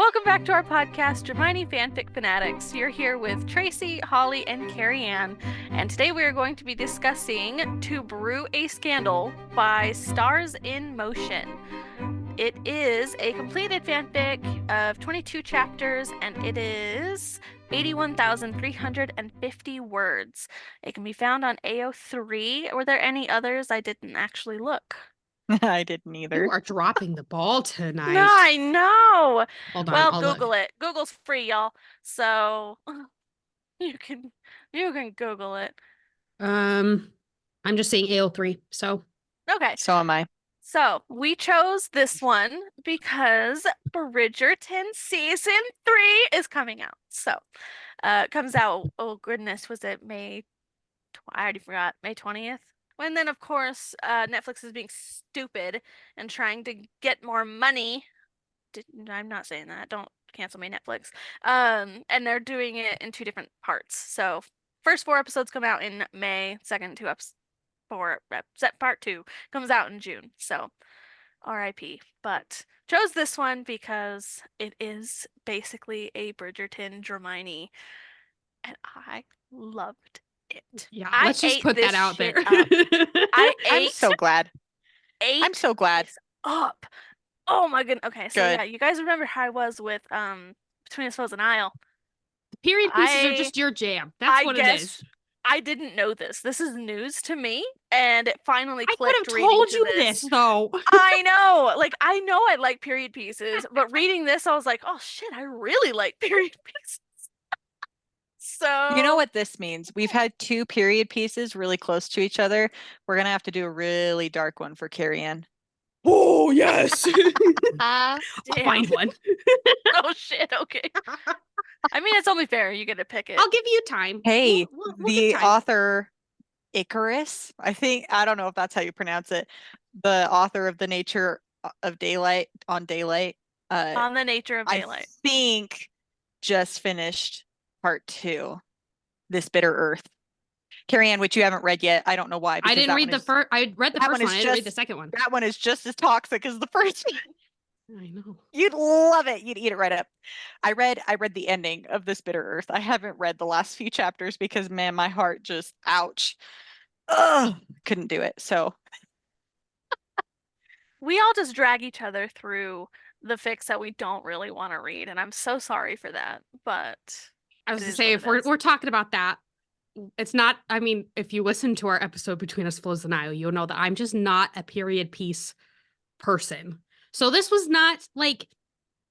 Welcome back to our podcast, Hermione Fanfic Fanatics. You're here with Tracy, Holly, and Carrie Ann, and today we are going to be discussing To Brew A Scandal by Stars in Motion. It is a completed fanfic of 22 chapters, and it is 81,350 words. It can be found on AO3. Were there any others? I didn't actually look. I didn't either. You are dropping the ball tonight. No, I know. Hold on. Well, I'll Google look. it. Google's free, y'all. So you can Google it. I'm just saying AO3. So Okay. So am I. So we chose this one because Bridgerton season 3 is coming out. So it comes out, oh goodness, was it May? I already forgot. May 20th. And then, of course, Netflix is being stupid and trying to get more money. I'm not saying that. Don't cancel me, Netflix. And they're doing it in 2 different parts. So first 4 episodes come out in May. Second 2 episodes, part 2 comes out in June. So RIP. But chose this one because it is basically a Bridgerton Dramini, and I loved it. yeah, I let's just ate put this that out shit there. up. I I'm so glad. I'm so glad. this up. Oh my goodness. Okay, so Good. yeah, you guys remember how I was with Between Us Foes and Isle. Period pieces are just your jam. That's what it is. I didn't know this. This is news to me, and it finally I clicked. could have told reading you this though. I know. Like, I know I like period pieces, but reading this, I was like, oh shit, I really like period pieces. So You know what this means? We've had 2 period pieces really close to each other. We're gonna have to do a really dark one for Carrie Ann. Oh yes. Damn. I'll find one. Oh shit, okay. I mean, it's only fair. You get to pick it. I'll give you time. Hey, We'll the give time. author Icarus, I don't know if that's how you pronounce it. The author of The Nature of Daylight on Daylight. On the Nature of Daylight. I think just finished part 2, This Bitter Earth. Carrie Ann, which you haven't read yet. I don't know why. I didn't read the first. I read the first one. I didn't read the second one. That one is just as toxic as the first one. I know. You'd love it. You'd eat it right up. I read the ending of This Bitter Earth. I haven't read the last few chapters because, man, my heart just, ouch. Ugh, couldn't do it. So We all just drag each other through the fics that we don't really want to read, and I'm so sorry for that. But I was to say, if we're talking about that, it's not. I mean, if you listen to our episode Between Us Flows the Nile, you'll know that I'm just not a period piece person. So this was not like,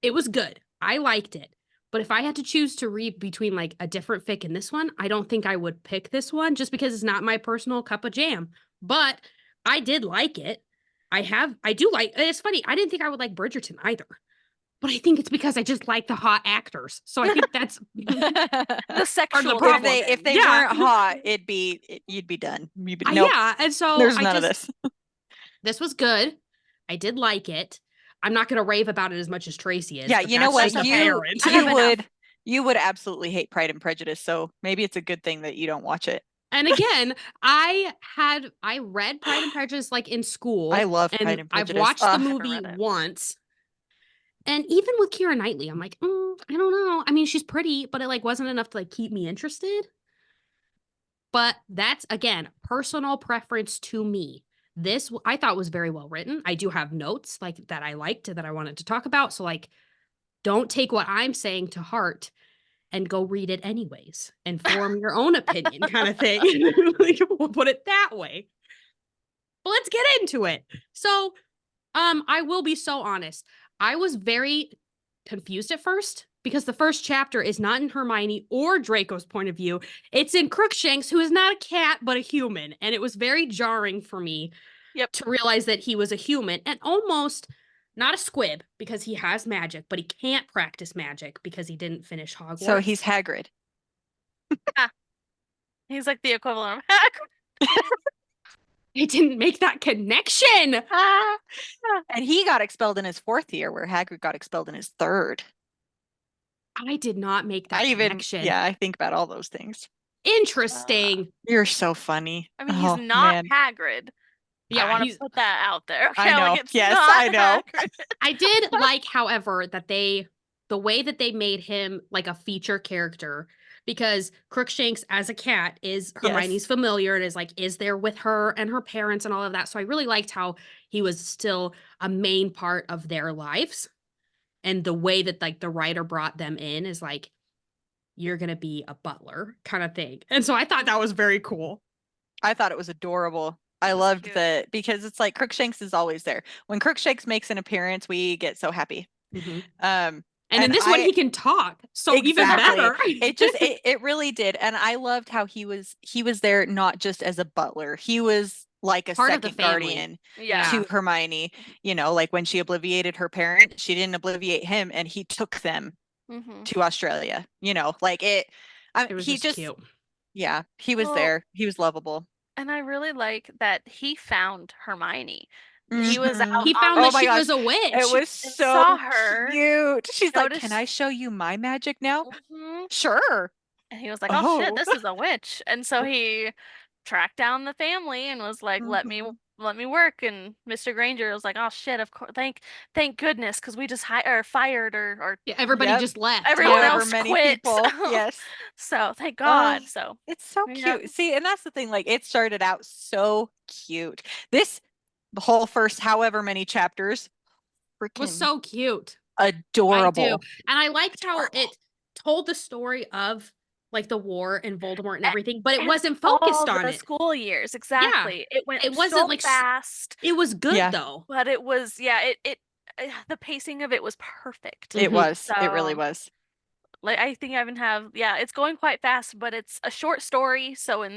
it was good. I liked it. But if I had to choose to read between like a different fic and this one, I don't think I would pick this one just because it's not my personal cup of jam. But I did like it. I do like, it's funny. I didn't think I would like Bridgerton either. But I think it's because I just like the hot actors. So I think that's the sexual. if they weren't hot, you'd be done. Nope. Yeah, and so there's none of this. This was good. I did like it. I'm not going to rave about it as much as Tracy is. Yeah, you know what? You would absolutely hate Pride and Prejudice, so maybe it's a good thing that you don't watch it. And again, I read Pride and Prejudice like in school. I love Pride and Prejudice. I've watched the movie once. And even with Keira Knightley, I'm like, I don't know. I mean, she's pretty, but it like wasn't enough to like keep me interested. But that's, again, personal preference to me. This I thought was very well written. I do have notes like that I liked that I wanted to talk about. So like, don't take what I'm saying to heart and go read it anyways and form your own opinion kind of thing. Like, we'll put it that way. But let's get into it. So I will be so honest. I was very confused at first because the first chapter is not in Hermione or Draco's point of view. It's in Crookshanks, who is not a cat, but a human. And it was very jarring for me to realize that he was a human and almost not a squib because he has magic, but he can't practice magic because he didn't finish Hogwarts. So he's Hagrid. Yeah. He's like the equivalent of Hagrid. I didn't make that connection. And he got expelled in his 4th year, where Hagrid got expelled in his 3rd. I did not make that connection. Yeah, I think about all those things. Interesting. You're so funny. I mean, he's not Hagrid. Yeah, I want to put that out there. Okay? I know. Like, I know. Hagrid. I did like, however, that they the way that they made him like a feature character, because Crookshanks as a cat is Hermione's familiar and is there with her and her parents and all of that. So I really liked how he was still a main part of their lives. And the way that like the writer brought them in is like, you're going to be a butler kind of thing. And so I thought that was very cool. I thought it was adorable. I That's loved cute. that because it's like Crookshanks is always there. When Crookshanks makes an appearance, we get so happy. Mhm. Um, And in this one, he can talk. So even exactly. better. It really did. And I loved how he was there not just as a butler. He was like a Part of the second family. guardian Yeah. to Hermione. You know, like when she obliviated her parent, she didn't obliviate him and he took them Mm-hmm. to Australia. You know, like It was he just just cute. yeah, he was Well, there. He was lovable. and I really like that he found Hermione. He was Mhm. out He on found Oh that my she gosh. was a It witch. was and so saw her, cute. She's like, "Can I noticed, show you my magic now?" hmm Sure. and he was like, "Oh shit, Oh. this is a witch." And so he tracked down the family and was like, Mhm. let me work." And Mr. Granger was like, "Oh shit, of course, thank goodness, because we just or fired or Yeah, everybody Yep. just left. everyone Yeah. However else many quit." people. Yes. So thank Oh, God. So it's so yeah. cute. See, and that's the thing. Like, it started out so cute. This, the whole first however many chapters, Was freaking so cute. I do. adorable. And I liked how Adorable. it told the story of like the war and Voldemort and A- everything, but it And wasn't all focused on the it. school years, Yeah. exactly. It went It wasn't so like fast, it was good Yeah, though. but it was, yeah, the pacing of it was perfect. it Mhm. was. It really So, was. like, I think I even have, yeah, it's going quite fast, but it's a short story. So in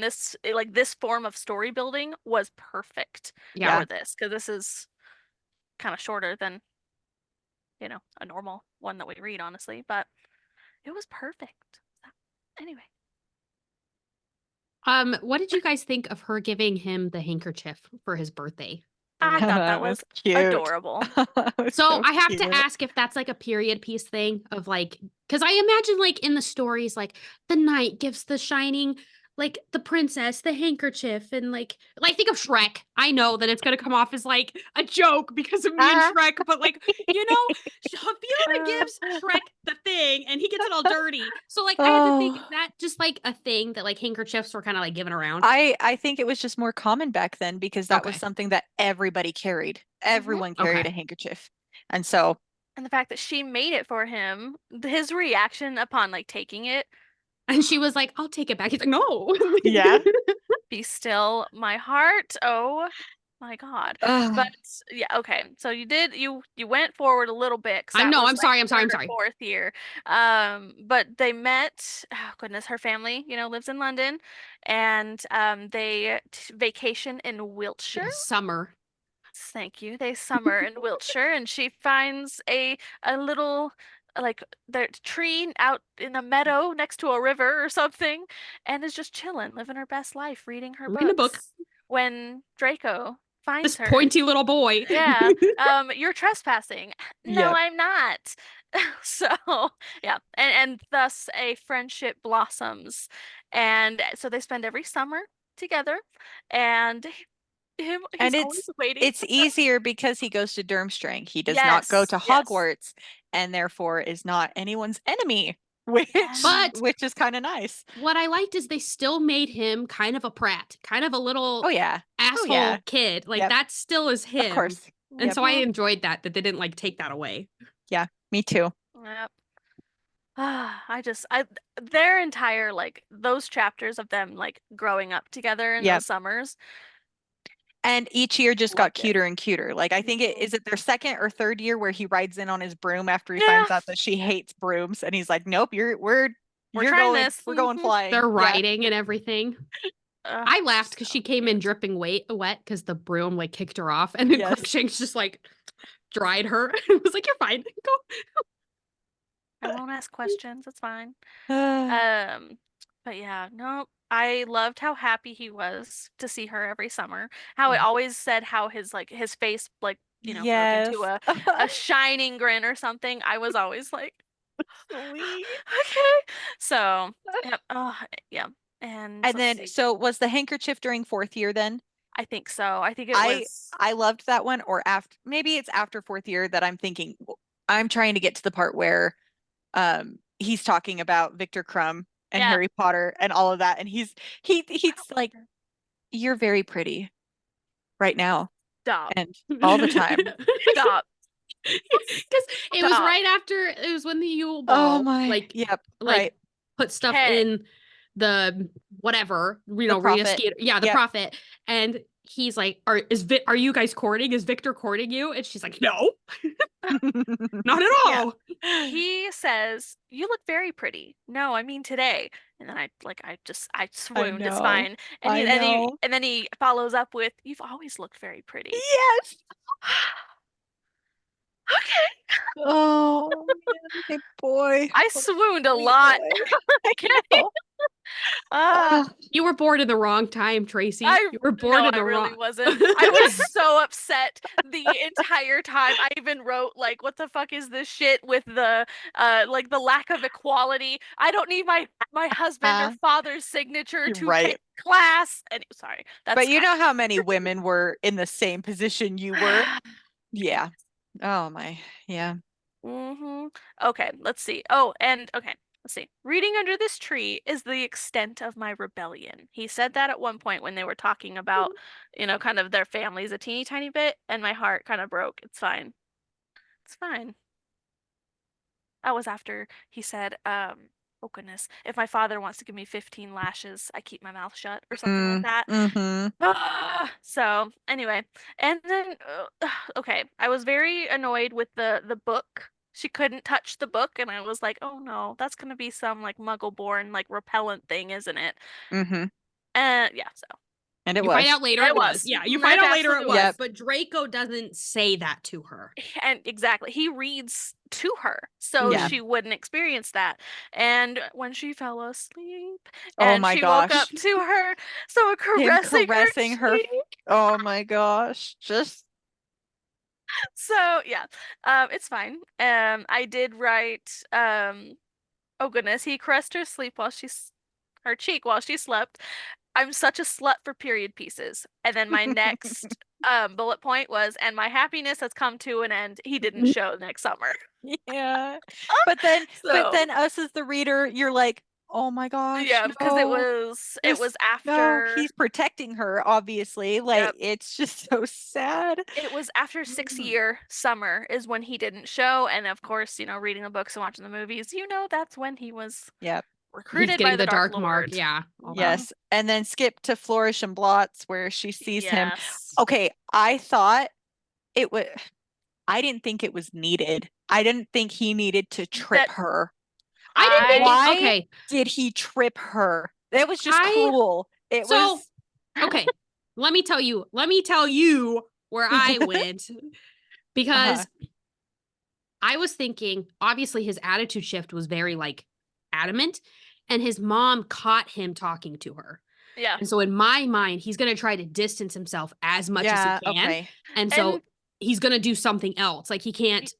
like this form of story building was perfect Yeah. Yeah. for this, because this is kind of shorter than, a normal one that we read, honestly, but it was perfect. So, anyway, What did you guys think of her giving him the handkerchief for his birthday? I thought That that was was cute. adorable. That was So so I have to cute. ask if that's like a period piece thing of like, because I imagine like in the stories, like the knight gives the shining, like the princess, the handkerchief, and like think of Shrek. I know that it's gonna come off as like a joke because of me and Ah. Shrek, but like Fiona gives Shrek the thing, and he gets it all dirty. So like I had to think, is Oh, that just like a thing that like handkerchiefs were kind of like given around? I think it was just more common back then because that was Okay, something that everybody carried. Hmm. Everyone carried okay. a handkerchief. And so, And the fact that she made it for him, his reaction upon like taking it, And she was like, "I'll take it back." He's like, "No." yeah. be still my heart. Oh my God. But Ugh. yeah, okay. So you went forward a little bit because I'm that no, was I'm like sorry. I'm sorry. I'm third or sorry. fourth year. But they met, oh goodness, her family, lives in London, and they vacation in Wiltshire. Yes, summer. Thank you. They summer in Wiltshire, and she finds a little like the tree out in a meadow next to a river or something, and is just chilling, living her best life, reading her Reading a book. books. When Draco This finds her, pointy little boy. yeah, you're trespassing. No, Yep. I'm not. So, yeah, and thus a friendship blossoms, and so they spend every summer together, and And he's always waiting it's for her. easier because he goes to Durmstrang. He does not go Yes, to yes. Hogwarts and therefore is not anyone's enemy, which Yeah. But which is kind of nice. what I liked is they still made him kind of a prat, kind of a Oh little yeah. Oh yeah. asshole kid. Like Yep. that still is Of him. course. And Yep. so I Mhm. enjoyed that they didn't like take that away. Yeah. Me too. Yep. I their entire like those chapters of them like growing up together in Yep. those summers, And each year just got loved it. cuter and cuter. Like I think it Mhm. is it their second or third year where he rides in on his broom after he Yeah, finds out that she hates brooms and he's like, "Nope, we're trying this. we're going flying." They're Yeah. riding and everything. I laughed because she So came in cute. dripping wet because the broom like kicked her off, and then Yes. Crookshanks just like dried her. It was like, "You're fine, go." I won't ask questions. It's fine. Um, but yeah, no, I loved how happy he was to see her every summer. How it always said how his face like, broke into Yes. a shining grin or something. I was always like, Sweet. okay. So, yep. Oh, yeah. And And let's then see. so was the handkerchief during fourth year then? I think so. I think it I was. I loved that one or after maybe it's after fourth year that I'm thinking I'm trying to get to the part where he's talking about Victor Crumb and Yeah. Harry Potter and all of that, and he's like, "You're very pretty right now Stop. and all the time." Stop. Because it was Stop. right after it was when the Yule Oh Ball, my, like, yep, like right. put stuff Okay. in the whatever, The Rita prophet. Skeeter, yeah, the Yep. prophet, and he's like, are you guys courting? Is Victor courting you? And she's like, no, not at Yeah. all. He says, "You look very pretty." "No, I mean today." And then I swooned. It's know. fine. And I he know. and then he follows up with, "You've always looked very pretty." Yes. Okay. Oh man, my boy. I What a swooned a sweet lot. boy. I Okay. know. Uh, You were born in the wrong time, Tracy. I You were born no, in I the really wrong. wasn't. I was so upset the entire time. I even wrote like, "What the fuck is this shit with the like the lack of equality? I don't need my husband or father's signature You're to right. pick class." And sorry, that's But you kind know how many women were in the same position you were? of. Yeah. Oh my. Yeah. Okay, let's see. Oh, and okay, let's see. "Reading under this tree is the extent of my rebellion." He said that at one point when they were talking about, kind of their families a teeny tiny bit, and my heart kind of broke. It's fine. It's fine. That was after he said, oh goodness, "If my father wants to give me 15 lashes, I keep my mouth shut," or something like Mm, that. mm-hmm. So anyway, and then okay, I was very annoyed with the book. She couldn't touch the book, and I was like, "Oh no, that's gonna be some like Muggle-born like repellent thing, isn't it?" Mm-hmm. And yeah, so And it You find was. out later it it was. was. Yeah, you find It out later it absolutely was. was. Yep. But Draco doesn't say that to her. And exactly, he reads to her so Yeah. she wouldn't experience that. And when she fell asleep Oh and my she woke up gosh. to her, someone Him caressing her caressing her. cheek. Oh my gosh. Just So yeah, it's fine. I did write, oh goodness, he caressed her sleep while her cheek while she slept. "I'm such a slut for period pieces." And then my next bullet point was, "And my happiness has come to an end. He didn't show next summer." yeah. But then So us as the reader, you're like, oh my gosh, yeah, because it no. was it This was no, after. he's protecting her, obviously. Like Yep. it's just so sad. It was after 6 year summer is when he didn't show, and of course, reading the books and watching the movies, that's when he was Yep. He's recruited by getting the the Dark dark mark. Lord. Yeah, all that. Mhm. Yes. And then skip to Flourish and Blots where she sees him. Yes. Okay, I thought it would I didn't think it was needed. I didn't think he needed to trip That her. I didn't I think. Why Okay, did he trip her? That was just I cruel. It so was okay. Let me tell you. Let me tell you where I went uh-huh. because I was thinking. Obviously, his attitude shift was very like adamant, and his mom caught him talking to her. yeah. And so in my mind, he's going to try to distance himself as much as he Yeah, can. okay. And so And he's going to do something else. Like he can't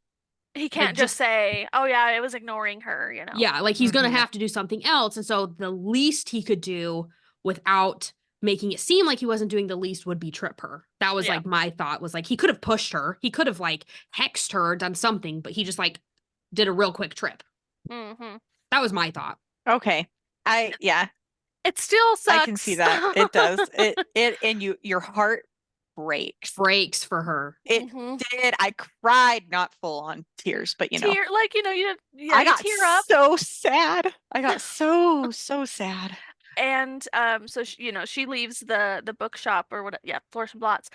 he like can't just just say, "Oh yeah, I was ignoring her." yeah, like he's going to Mhm. have to do something else. And so the least he could do without making it seem like he wasn't doing the least would be trip her. That was Yeah. like my thought was like he could have pushed her. He could have like hexed her, done something, but he just like did a real quick trip. Mhm. That was my thought. Okay. Yeah, It still I can see sucks. that. It does. It and your heart breaks. Breaks for her. It Mhm. did. I cried, not full on tears, but Tear like I you got tear up. so sad. I got so sad. And so she leaves the bookshop or what, yeah, Flourish and Blots,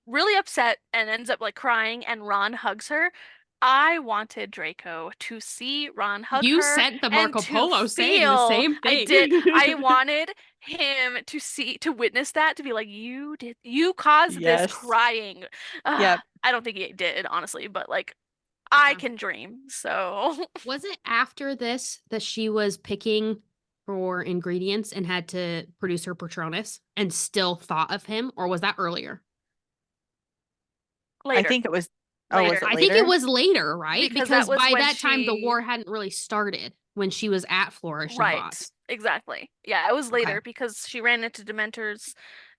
really upset and ends up like crying, and Ron hugs her. I wanted Draco to see Ron hug You her sent the and Marco to Polo saying the feel. same I thing. did. I wanted him to witness that, to be like, you caused this Yes. crying. Yep. I don't think he did, honestly, but like I Yeah. can dream. So Was it after this that she was picking for ingredients and had to produce her Patronus and still thought of him, or was that earlier? I later, think it was oh, was later, it I think it later? was later, right? because that Because was by when that time the she. war hadn't really started when she was at Flourish and Right, Bots. exactly. Yeah, it was Okay. later because she ran into Dementors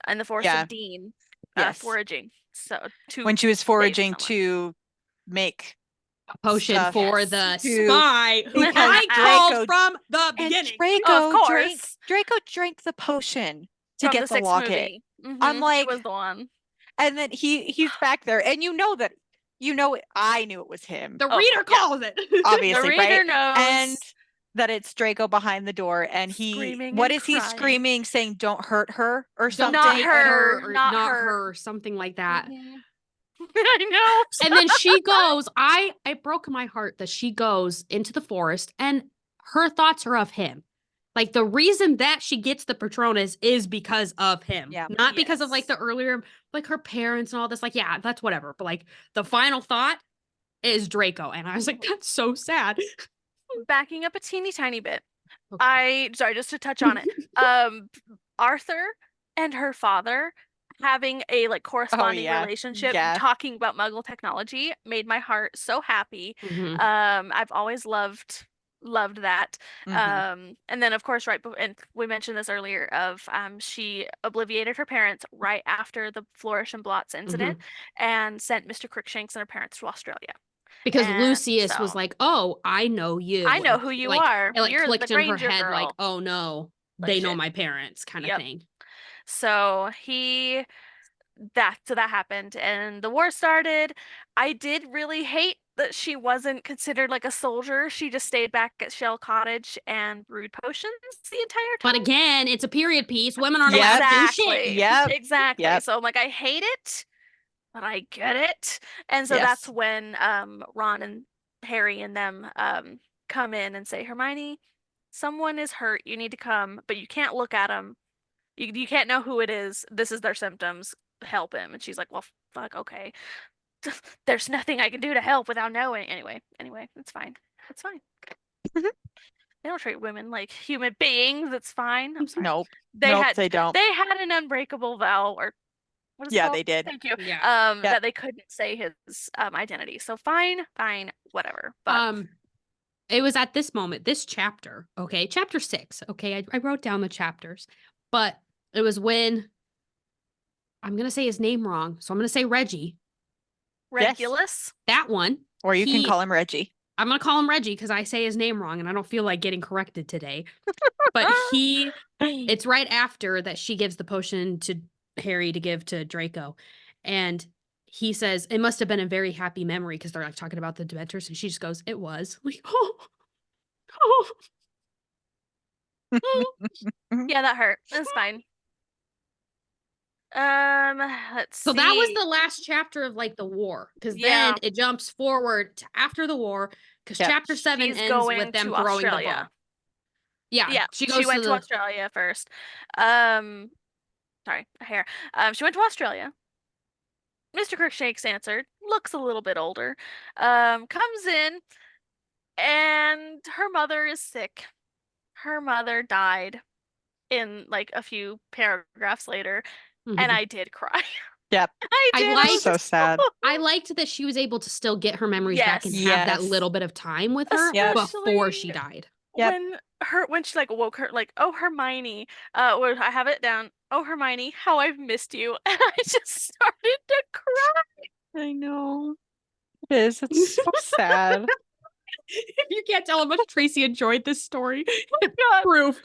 in the Forest Yeah. of Dean, Yes. foraging. So When to she was save foraging someone. to make potion stuff for Yes. the to spy who because I called Draco from the and beginning. Of Draco drank the potion to from get the the sixth locket. movie. I'm He like, was the one. and then he's back there, and I knew it was him, The Oh, reader yeah. calls it. The obviously, reader right? knows. And that it's Draco behind the door, and Screaming what and is he crying. screaming, saying, "Don't hurt her" or Don't something? Not take her, her, or not not her. her, something like that. I know. And then she goes, it broke my heart that she goes into the forest and her thoughts are of him. Like the reason that she gets the Patronus is because of him. Yeah. Not because of like Yes. the earlier, like her parents and all this. Like, yeah, that's whatever. But like the final thought is Draco. And I was like, that's so sad. Backing up a teeny tiny bit. Okay. Sorry, just to touch on it. Arthur and her father having a like corresponding yeah. relationship, Yeah. talking about Muggle technology made my heart so happy. Mhm. I've always loved that. Mhm. And then of course, and we mentioned this earlier of she obliviated her parents right after the Flourish and Blots incident and sent Mr. Crookshanks and her parents to Australia. Because And Lucius was so like, "Oh, I know you." I know And who you like are. it like You're the clicked in her Granger head, like, girl. "Oh no, Like they know shit. my parents," kind of Yep. thing. So that happened and the war started. I did really hate that she wasn't considered like a soldier. She just stayed back at Shell Cottage and brewed potions the entire But time. again, it's a period piece. Women aren't allowed Yep. to do shit. Exactly. Yep. Exactly. Yep. So I'm like, I hate it, but I get it. And so that's Yes. when Ron and Harry and them come in and say, Hermione, someone is hurt. You need to come, but you can't look at them. You can't know who it is. This is their symptoms. Help him. And she's like, well, fuck, okay. There's nothing I can do to help without knowing. Anyway, it's fine. It's fine. Mhm. They don't treat women like human beings. It's fine. I'm sorry. Nope. They Nope, had they don't. they had an unbreakable vow, or what is it Yeah, called? they did. Thank you. Yeah. Yep. That they couldn't say his identity. So fine, whatever. But It was at this moment, this chapter, okay, chapter 6, okay, I wrote down the chapters, but it was when I'm gonna say his name wrong, so I'm gonna say Reggie. Yes. Regulus. That one. Or you can call him Reggie. I'm gonna call him Reggie because I say his name wrong and I don't feel like getting corrected today. But it's right after that she gives the potion to Harry to give to Draco. And he says, it must have been a very happy memory because they're like talking about the Dementors. And she just goes, it was. Like, oh. Yeah, that hurt. It's fine. Let's So that was see. the last chapter of like the war. Because Yeah. then it jumps forward to after the war. Because Yep. chapter 7 She's ends going with them to throwing the Australia. ball. Yeah, Yeah, she she goes to went to the Australia first. Sorry, hair. She went to Australia. Mr. Crookshanks answered, looks a little bit older. Comes in, and her mother is sick. Her mother died in like a few paragraphs later, and I did cry. Yep. I I did. liked- was So sad. I liked that she was able to still get her memories back and Yes. have that Yes. little bit of time with her Yep. before Especially she died. Yep. when she like woke her like, oh Hermione, where I have it down, oh Hermione, how I've missed you. And I just started to cry. I know. It is. It's so sad. If you can't tell how much Tracy enjoyed this story, God. proof.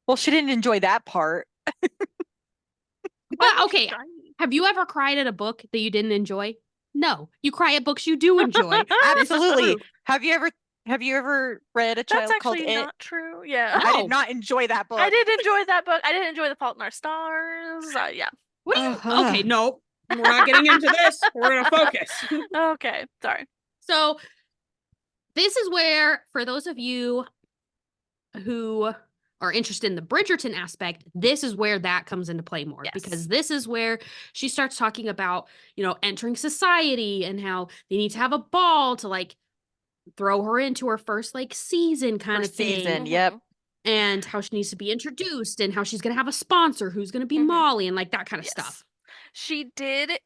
Well, she didn't enjoy that part. But okay, have you ever cried at a book that you didn't enjoy? No, you cry at books you do enjoy. Absolutely. Have you ever read A That's Child Called actually It? not true. Yeah. I No. did not enjoy that book. I did enjoy that book. I didn't enjoy The Fault in Our Stars. Yeah. What do you? Uh-huh. Okay, no, we're not getting into this. We're gonna focus. Okay. Sorry. So, this is where, for those of you who are interested in the Bridgerton aspect, this is where that comes into play more. Yes. Because this is where she starts talking about, entering society and how they need to have a ball to like throw her into her first like season kind of First thing. season, yep. And how she needs to be introduced and how she's going to have a sponsor who's going to be Mhm. Molly and like that kind of Yes. stuff. She did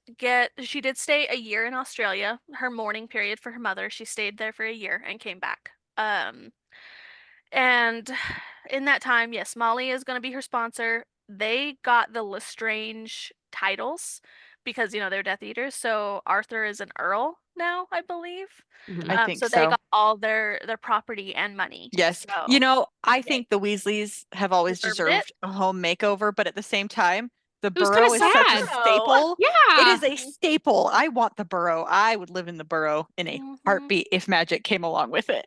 stay a year in Australia, her mourning period for her mother. She stayed there for a year and came back. And in that time, yes, Molly is going to be her sponsor. They got the Lestrange titles, because they're Death Eaters. So Arthur is an earl now, I believe. Mhm. I think So they so. got all their property and money. Yes. So I they think the Weasleys have always deserved it. deserved a home makeover, but at the same time, the It was kind Burrow of is such a sad. Burrow. staple. It Yeah. is a staple. I want the Burrow. I would live in the Burrow in a Mhm. heartbeat if magic came along with it.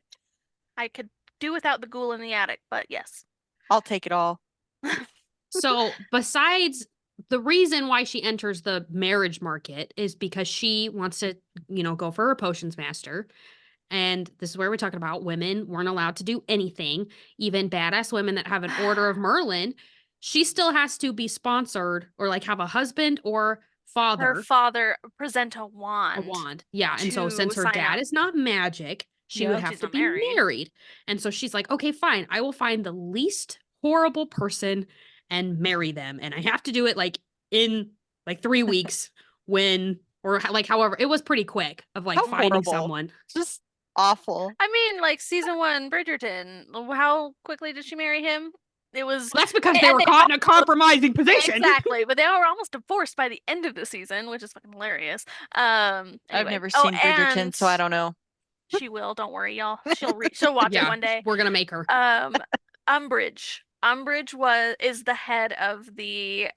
I could do without the ghoul in the attic, but yes. I'll take it all. So, besides the reason why she enters the marriage market is because she wants to, go for her potions master. And this is where we're talking about women weren't allowed to do anything, even badass women that have an order of Merlin. She still has to be sponsored or like have a husband or Her father, father present a wand. Yeah. And so, to since her sign dad up. is not magic, she would Yep. have She's to not be married. married. And so she's like, okay, fine. I will find the least horrible person and marry them. And I have to do it like in like 3 weeks or like however, it was pretty quick of like How finding horrible. someone. Just awful. I mean, like season 1, Bridgerton. How quickly did she marry him? It was Well, that's because they and were they caught in a compromising position. exactly, but they were almost divorced by the end of the season, which is fucking hilarious. I've Anyway. never Oh, seen Bridgerton, and so I don't know. she will. Don't worry, y'all. She'll watch it Yeah, one day. we're gonna make her. Umbridge. Umbridge is the head of the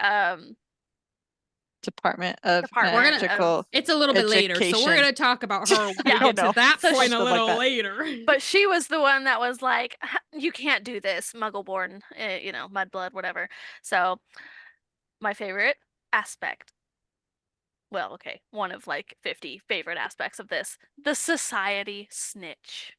Department of department We're gonna. Magical It's a little bit later, so we're Education. gonna talk about her when we Yeah. get to that So point a something like little that. later. But she was the one that was like, you can't do this, Muggle-born, mudblood, whatever. So my favorite aspect. Well, okay, one of like 50 favorite aspects of this. The society snitch.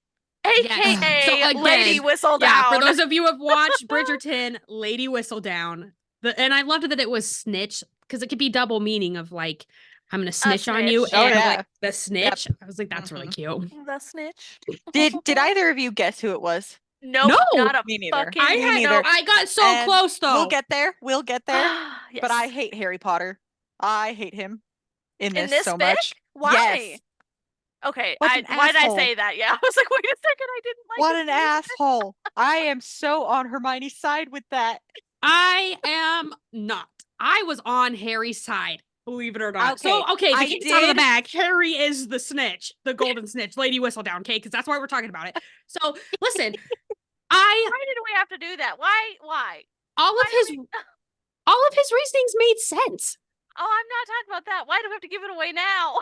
Yes. So AKA again, Lady Whistledown. yeah, for those of you who have watched Bridgerton, Lady Whistledown. And I loved that it was snitch because it could be double meaning of like, I'm gonna snitch on you snitch. Oh, and yeah. like the snitch. I was like, that's really Mhm. cute. The snitch. Did either of you guess who it was? Nope, No, not a Me neither. fucking I Me had neither. I got so And close though. We'll get there. We'll get there. Yes. But I hate Harry Potter. I hate him in In this this so fic? much. Why? Yes. Okay, What an why did I asshole. say that? Yeah, I was like, wait a second, I didn't like What his an name. asshole. I am so on Hermione's side with that. I am not. I was on Harry's side, believe it or not. So, okay, the I cat's out of the did. bag. Harry is the snitch, the golden snitch, Lady Whistledown, okay? Because that's why we're talking about it. So, listen, Why did we have to do that? Why? all Why of do his we- all of his reasonings made sense. Oh, I'm not talking about that. Why do we have to give it away now?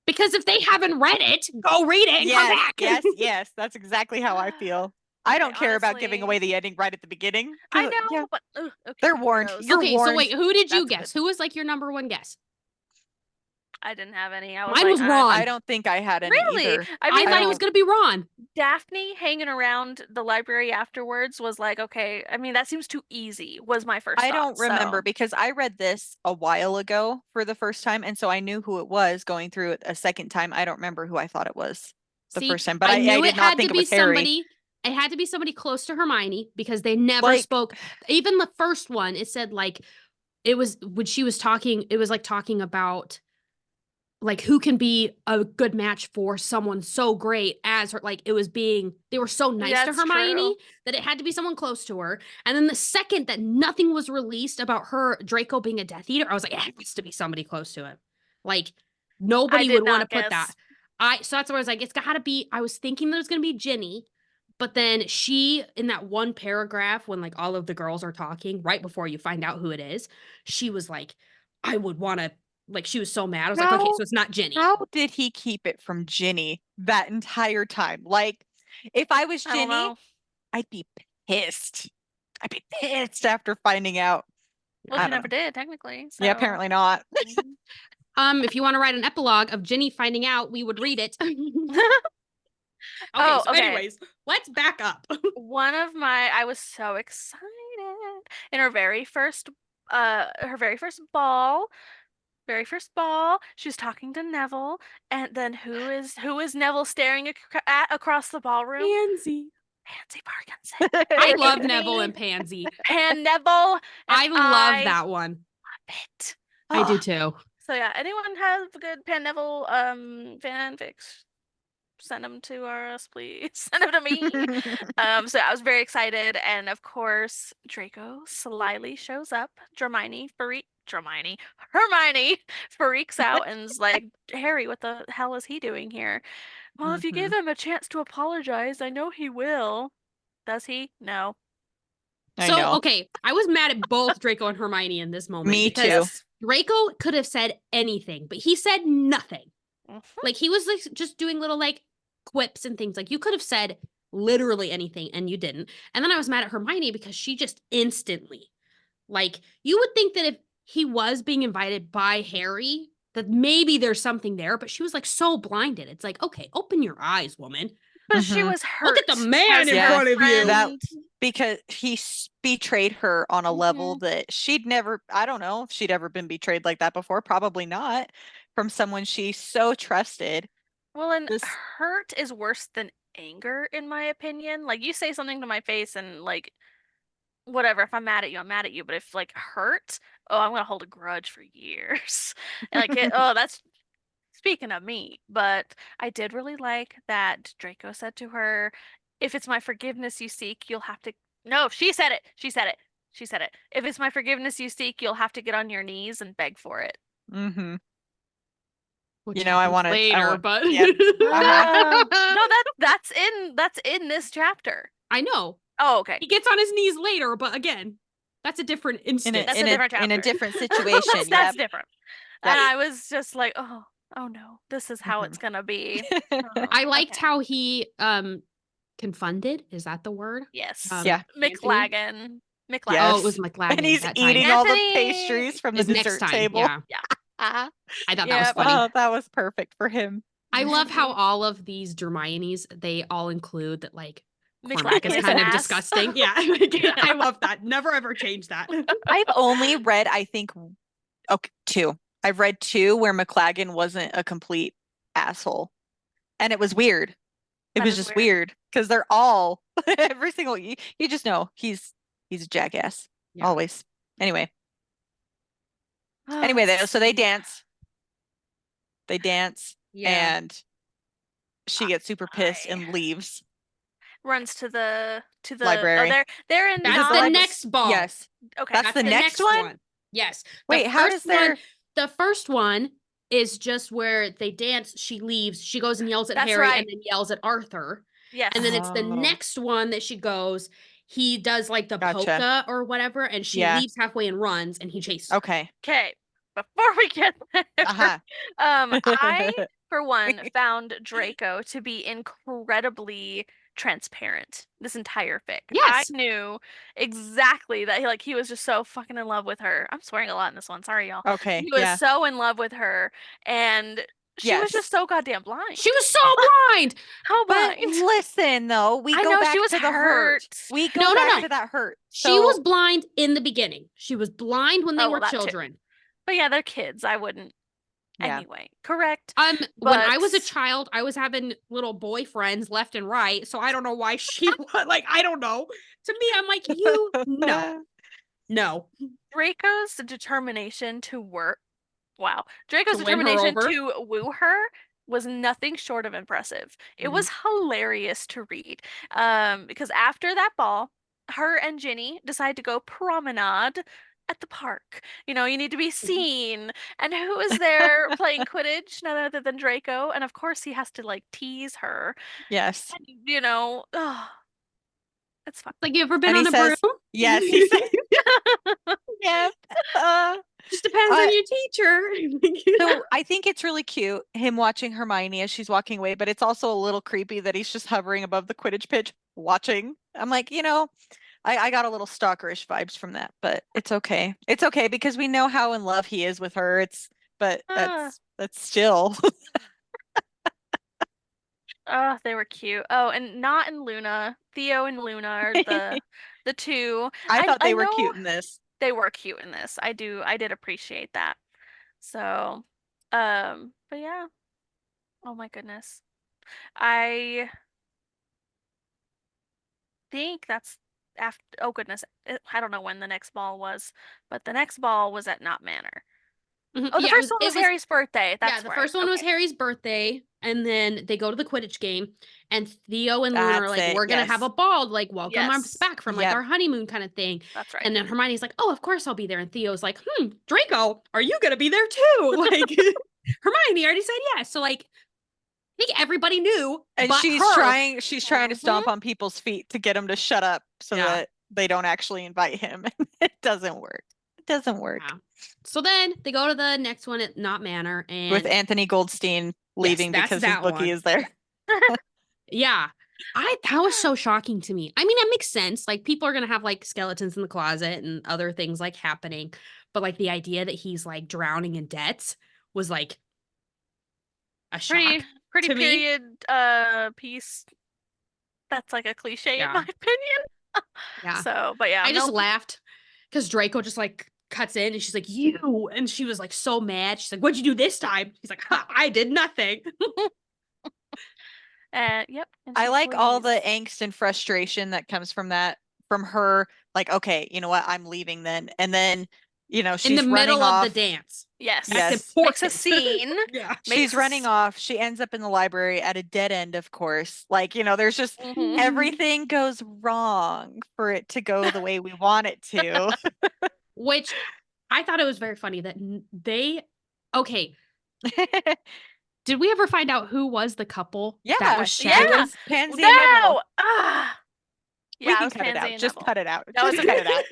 Because if they haven't read it, go read it and come back. Yes. That's exactly how I feel. I don't care about giving away honestly- the ending right at the beginning. I 'cause, know, yeah, but okay, they're warned. kudos. You're Okay, so warned. wait, who did you That's guess? good. Who was like your number one guess? I didn't have any. I was Mine like, was Ron. I don't think I had any really? either. I I mean, thought like it was gonna be Ron. Daphne hanging around the library afterwards was like, okay. I mean, that seems too easy. Was my first I thought. don't remember So. because I read this a while ago for the first time, and so I knew who it was going through it a second time. I don't remember who I thought it was the See, first time, but I knew did it not had think to it be was Harry. somebody. It had to be somebody close to Hermione because they never Like- spoke. Even the first one, it said like it was when she was talking. It was like talking about like who can be a good match for someone so great as her. Like it was being they were so nice to That's Hermione true. that it had to be someone close to her. And then the second that nothing was released about her Draco being a Death Eater, I was like, it has to be somebody close to him. Like nobody did would want to not put that. guess. So that's where I was like, it's gotta be. I was thinking there was gonna be Ginny, but then she in that one paragraph when like all of the girls are talking right before you find out who it is, she was like, I would want to like she was so mad. I was like, okay, How- so it's not Ginny. How did he keep it from Ginny that entire time? Like, if I was I don't Ginny, know. I'd be pissed. I'd be pissed after finding out. Well, I she don't never did technically. Yeah, So. apparently not. If you want to write an epilogue of Ginny finding out, we would read it. Oh, so okay. anyways, let's back up. I was so excited in her very first ball. Very first ball, she was talking to Neville, and then who is Neville staring at across the ballroom? Pansy. Pansy Parkinson. I love Me. Neville and Pansy. Pan Neville. And I love I that one. love it. I do Oh, too. So yeah, anyone have good Pan Neville fanfics? Send them to us, please. Send them to me. So I was very excited, and of course, Draco slyly shows up. Hermione Hermione. Hermione freaks out and is like, Harry, what the hell is he doing here? Well, if you give him a chance to apologize, I know he will. Does he? No. I So, know. okay, I was mad at both Draco and Hermione in this moment Me because too. Yes. Draco could have said anything, but he said nothing. Mhm. Like he was like just doing little like quips and things. Like you could have said literally anything and you didn't. And then I was mad at Hermione because she just instantly, like, you would think that if he was being invited by Harry, that maybe there's something there, but she was like so blinded. It's like, okay, open your eyes, woman. But she Mhm. was Look at hurt the man as in her front of you. That friend. because betrayed her on a level Mhm. that she'd never, I don't know if she'd ever been betrayed like that before. Probably not from someone she so trusted. Well, and This, hurt is worse than anger, in my opinion. Like, you say something to my face and, like, whatever, if I'm mad at you, I'm mad at you. But if, like, hurt, oh, I'm gonna hold a grudge for years. And, like, oh, that's speaking of me. But I did really like that Draco said to her, if it's my forgiveness you seek, you'll have to. No, she said it. She said it. She said it. If it's my forgiveness you seek, you'll have to get on your knees and beg for it. hmm Which I happens wanted, later, but yep, uh-huh. No, that's in this chapter. I know. Oh, okay. He gets on his knees later, but again, that's a different instance. That's a different In a chapter. different situation. That's Yep. different. Yep. And I was just like, oh no, this is how Mhm. it's gonna be. I liked Okay. how he confunded, is that the word? Yes. Yeah. Anthony. McLagan. Oh, McLagan. it was Yes. And McLagan he's that time. eating all the Anthony. pastries from the Is next dessert time. table. Yeah. Yeah. Ah. I thought that was Yep. funny. Oh, that was perfect for him. I love how all of these Hermiones, they all include that like Cormac is McLagan is kind an of ass. disgusting. Yeah. Yeah. I love that. Never ever change that. I've only read, I think, okay, two. I've read two where McLagan wasn't a complete asshole. And it was weird. It That was is just weird. weird because they're all every single you just know he's a jackass. Yeah. Always. Anyway. Oh, Anyway, let's so they see. dance. They dance Yeah. and she gets super pissed I and leaves runs to the oh, library. they're in Is That's it the the not library? next ball. Yes. okay. That's That's the the next next one? one. Yes. Wait, how does their The first one is just where they dance, she leaves, she goes and yells at That's Harry right. and then yells at Arthur. And then Yes. it's the Oh, next one that she goes, he does like the gotcha. polka or whatever, and she Yeah. leaves halfway and runs and he chases her. Okay. Okay. Before we get there, Uh-huh. I, for one, found Draco to be incredibly transparent this entire fic. I Yes. knew exactly that he was just so fucking in love with her. I'm swearing a lot in this one. Sorry, y'all. Okay. He was Yeah. so in love with her, and she was just Yes. so goddamn blind. She was so blind. How But blind? listen, though, we I go know she back was to the hurt. hurt. We go No, no, back no. to that hurt. She was So, blind in the beginning. She was blind when they Oh, well, were that too. children. But yeah, they're kids. I wouldn't yeah. anyway. Correct. When I But was a child, I was having little boyfriends left and right, so I don't know why she was like, I don't know. To me, I'm like, you no. Draco's determination to work, wow, Draco's To win her determination over. to woo her was nothing short of impressive. It Mhm. was hilarious to read. Because after that ball, her and Ginny decide to go promenade at the park. You need to be seen. And who is there playing Quidditch? None other than Draco. And of course, he has to like tease her. Yes. And, it's fun. Like, you ever been And he on a broom? says, yes, he said, yes. Just depends Uh, on your teacher. so I think it's really cute him watching Hermione as she's walking away, but it's also a little creepy that he's just hovering above the Quidditch pitch watching. I'm like, I got a little stalkerish vibes from that, but it's okay. It's okay because we know how in love he is with her. But Ah. that's still. Oh, they were cute. Oh, and not in Luna. Theo and Luna are the two. I I thought I they were know cute in this. they were cute in this. I did appreciate that. So, but yeah. Oh my goodness. I think that's after, oh goodness. I don't know when the next ball was, but the next ball was at Knott Manor. Mhm. Oh, the Yeah, first one it was Harry's birthday. That's yeah, the right. first one was Okay. Harry's birthday, and then they go to the Quidditch game, and Theo and Luna are That's like, it. "We're gonna have Yes. a ball, like welcome us Yes. back from like Yep. our honeymoon kind of thing." That's right. And then Hermione's like, "Oh, of course I'll be there." And Theo's like, Draco, are you gonna be there too?" Like Hermione already said yes. So like, I think everybody knew, And but she's her. trying to stomp on people's feet to get them to shut up so Yeah. that they don't actually invite him. It doesn't work. It doesn't work. Yeah. So then they go to the next one at Not Manor, and With Anthony Goldstein leaving that's because his that bookie one. is there. Yeah. That was so shocking to me. I mean, that makes sense. Like people are gonna have like skeletons in the closet and other things like happening. But like the idea that he's like drowning in debts was like a shock Pretty to me. period piece. That's like a cliche in my Yeah. opinion. Yeah. So, but yeah, I just no. laughed because Draco just like cuts in and she's like, "You," and she was like so mad. She's like, "What'd you do this time?" He's like, "Ha, I did nothing." Yep. And I she like all the flees. angst and frustration that comes from that, from her, like, okay, you know what, I'm leaving then. And then, In the she's running middle of the off. dance. Yes. Yes. Makes a important. scene. Yeah. She's Makes running off. She ends up in the library at a dead end, of course. Like, there's just Mhm. everything goes wrong for it to go the way we want it to. Which I thought it was very funny that okay, did we ever find out who was the couple that Yeah, was it shacking? Yeah. was Pansy and Neville. No. Ah. We Yeah, it can was cut it Pansy out. and Just Neville. cut it out. That was Just cut it out.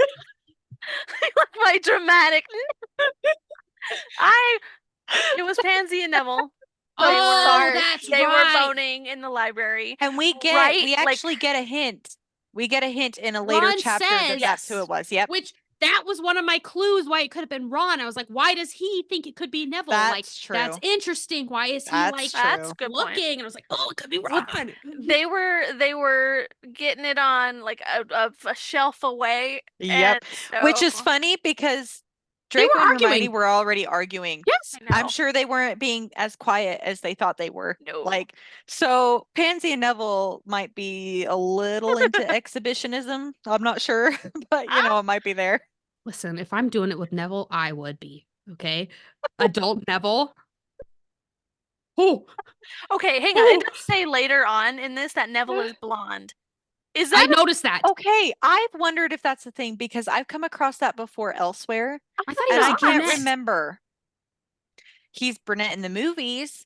my dramatic. It was Pansy and Neville. Oh, Sorry. that's They were right. boning in the library. And we Right? Like, actually get a hint. We get a hint in a later Ron chapter that says- that's who it was. Yep. Which that was one of my clues why it could have been Ron. I was like, why does he think it could be Neville? Like, That's true. that's interesting. Why is he That's like true. that's a good looking? point. And I was like, oh, it could be Well, Ron. They were getting it on like a shelf away. Yep. And Which is so, funny because They were Draco and Hermione arguing. were already arguing. Yes. I know. I'm sure they weren't being as quiet as they thought they were. No. Like, so Pansy and Neville might be a little into exhibitionism. I'm not sure, but it might be there. Listen, if I'm doing it with Neville, I would be. Okay. Adult Neville. Oh, Okay, hang on. It does say later on in this that Neville is blonde. Is I that noticed that. Okay, I've wondered if that's the thing because I've come across that before elsewhere, I thought he and was I a can't brunette. remember. He's brunette in the movies.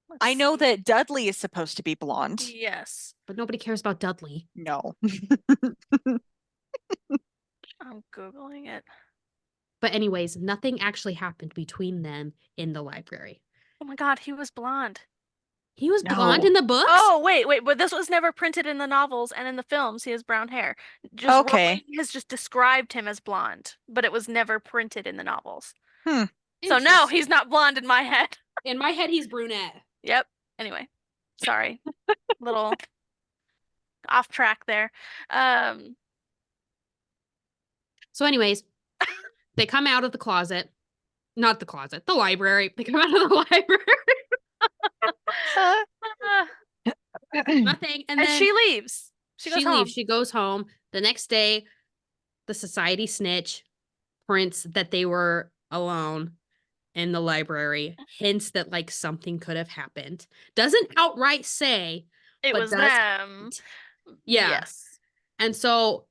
Let's I know see. that Dudley is supposed to be blonde. Yes. But nobody cares about Dudley. No. I'm Googling it. But anyways, nothing actually happened between them in the library. Oh my God, he was blonde. He was No. blonde in the books? Oh, wait, but this was never printed in the novels and in the films. He has brown hair. Okay. Rowling has just described him as blonde, but it was never printed in the novels. Hmm. So no, he's not blonde in my head. In my head, he's brunette. Yep. Anyway, sorry. Little off track there. So anyways, they come out of the closet. Not the closet, the library. They come out of the library. Nothing. And And then she leaves. She goes home. leaves. She goes home. The next day, the society snitch prints that they were alone in the library, hints that like something could have happened. Doesn't outright say It but was does them. Yeah. Yes. And so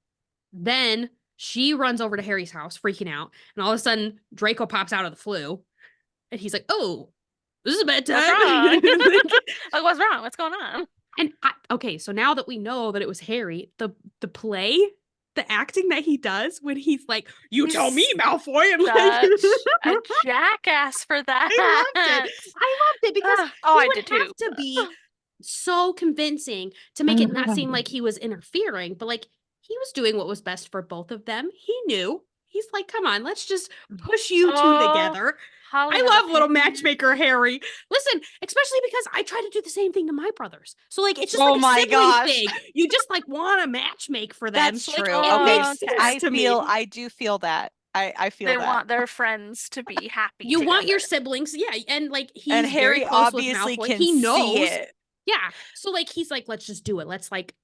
then she runs over to Harry's house, freaking out. And all of a sudden, Draco pops out of the flue. And he's like, oh, this is a bad What's time. wrong? Like, what's wrong? What's going on? And okay, so now that we know that it was Harry, the play, the acting that he does when he's like, "You tell me, Malfoy," and like, Such a jackass for that. I loved it because Oh, he I would did have too. to be so convincing to make it not seem like he was interfering, but like he was doing what was best for both of them. He knew. He's like, "Come on, let's just push you two together." Holly I has love little opinions. matchmaker Harry. Listen, especially because I try to do the same thing to my brothers. So like it's just Oh like a my sibling gosh. thing. You just like want to matchmake for them. That's So, like, true. it Okay. makes okay. sense to me. I do feel that. I feel They that. want their friends to be happy. You want your together. siblings, yeah, and like he's And Harry very close obviously with Malfoy. can He knows, see it. yeah. So like he's like, let's just do it. Let's like,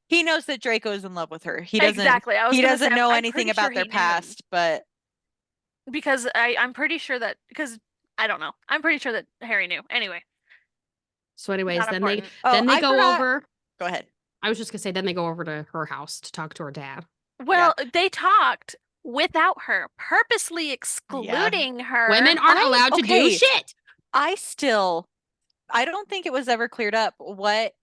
He knows that Draco is in love with her. He doesn't Exactly. I was he gonna doesn't say, know I'm anything pretty about sure their he knew. past, but because I'm pretty sure that because I don't know. I'm pretty sure that Harry knew. Anyway, So, anyways, not then they important. Oh, then they I go forgot. over. Go ahead. I was just gonna say, then they go over to her house to talk to her dad. Yeah. Well, they talked without her, purposely Yeah. excluding her. Women aren't allowed to do Okay. shit. I don't think it was ever cleared up what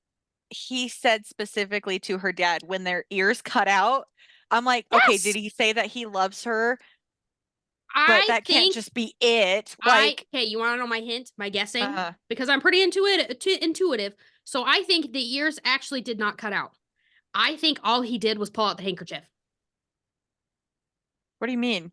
he said specifically to her dad when their ears cut out. I'm like, okay, did Yes, he say that he loves her? But I that can't think just be it. Like, okay. You want to know my hint? My guessing? uh, Because I'm pretty intuitive. So I think the ears actually did not cut out. I think all he did was pull out the handkerchief. what do you mean?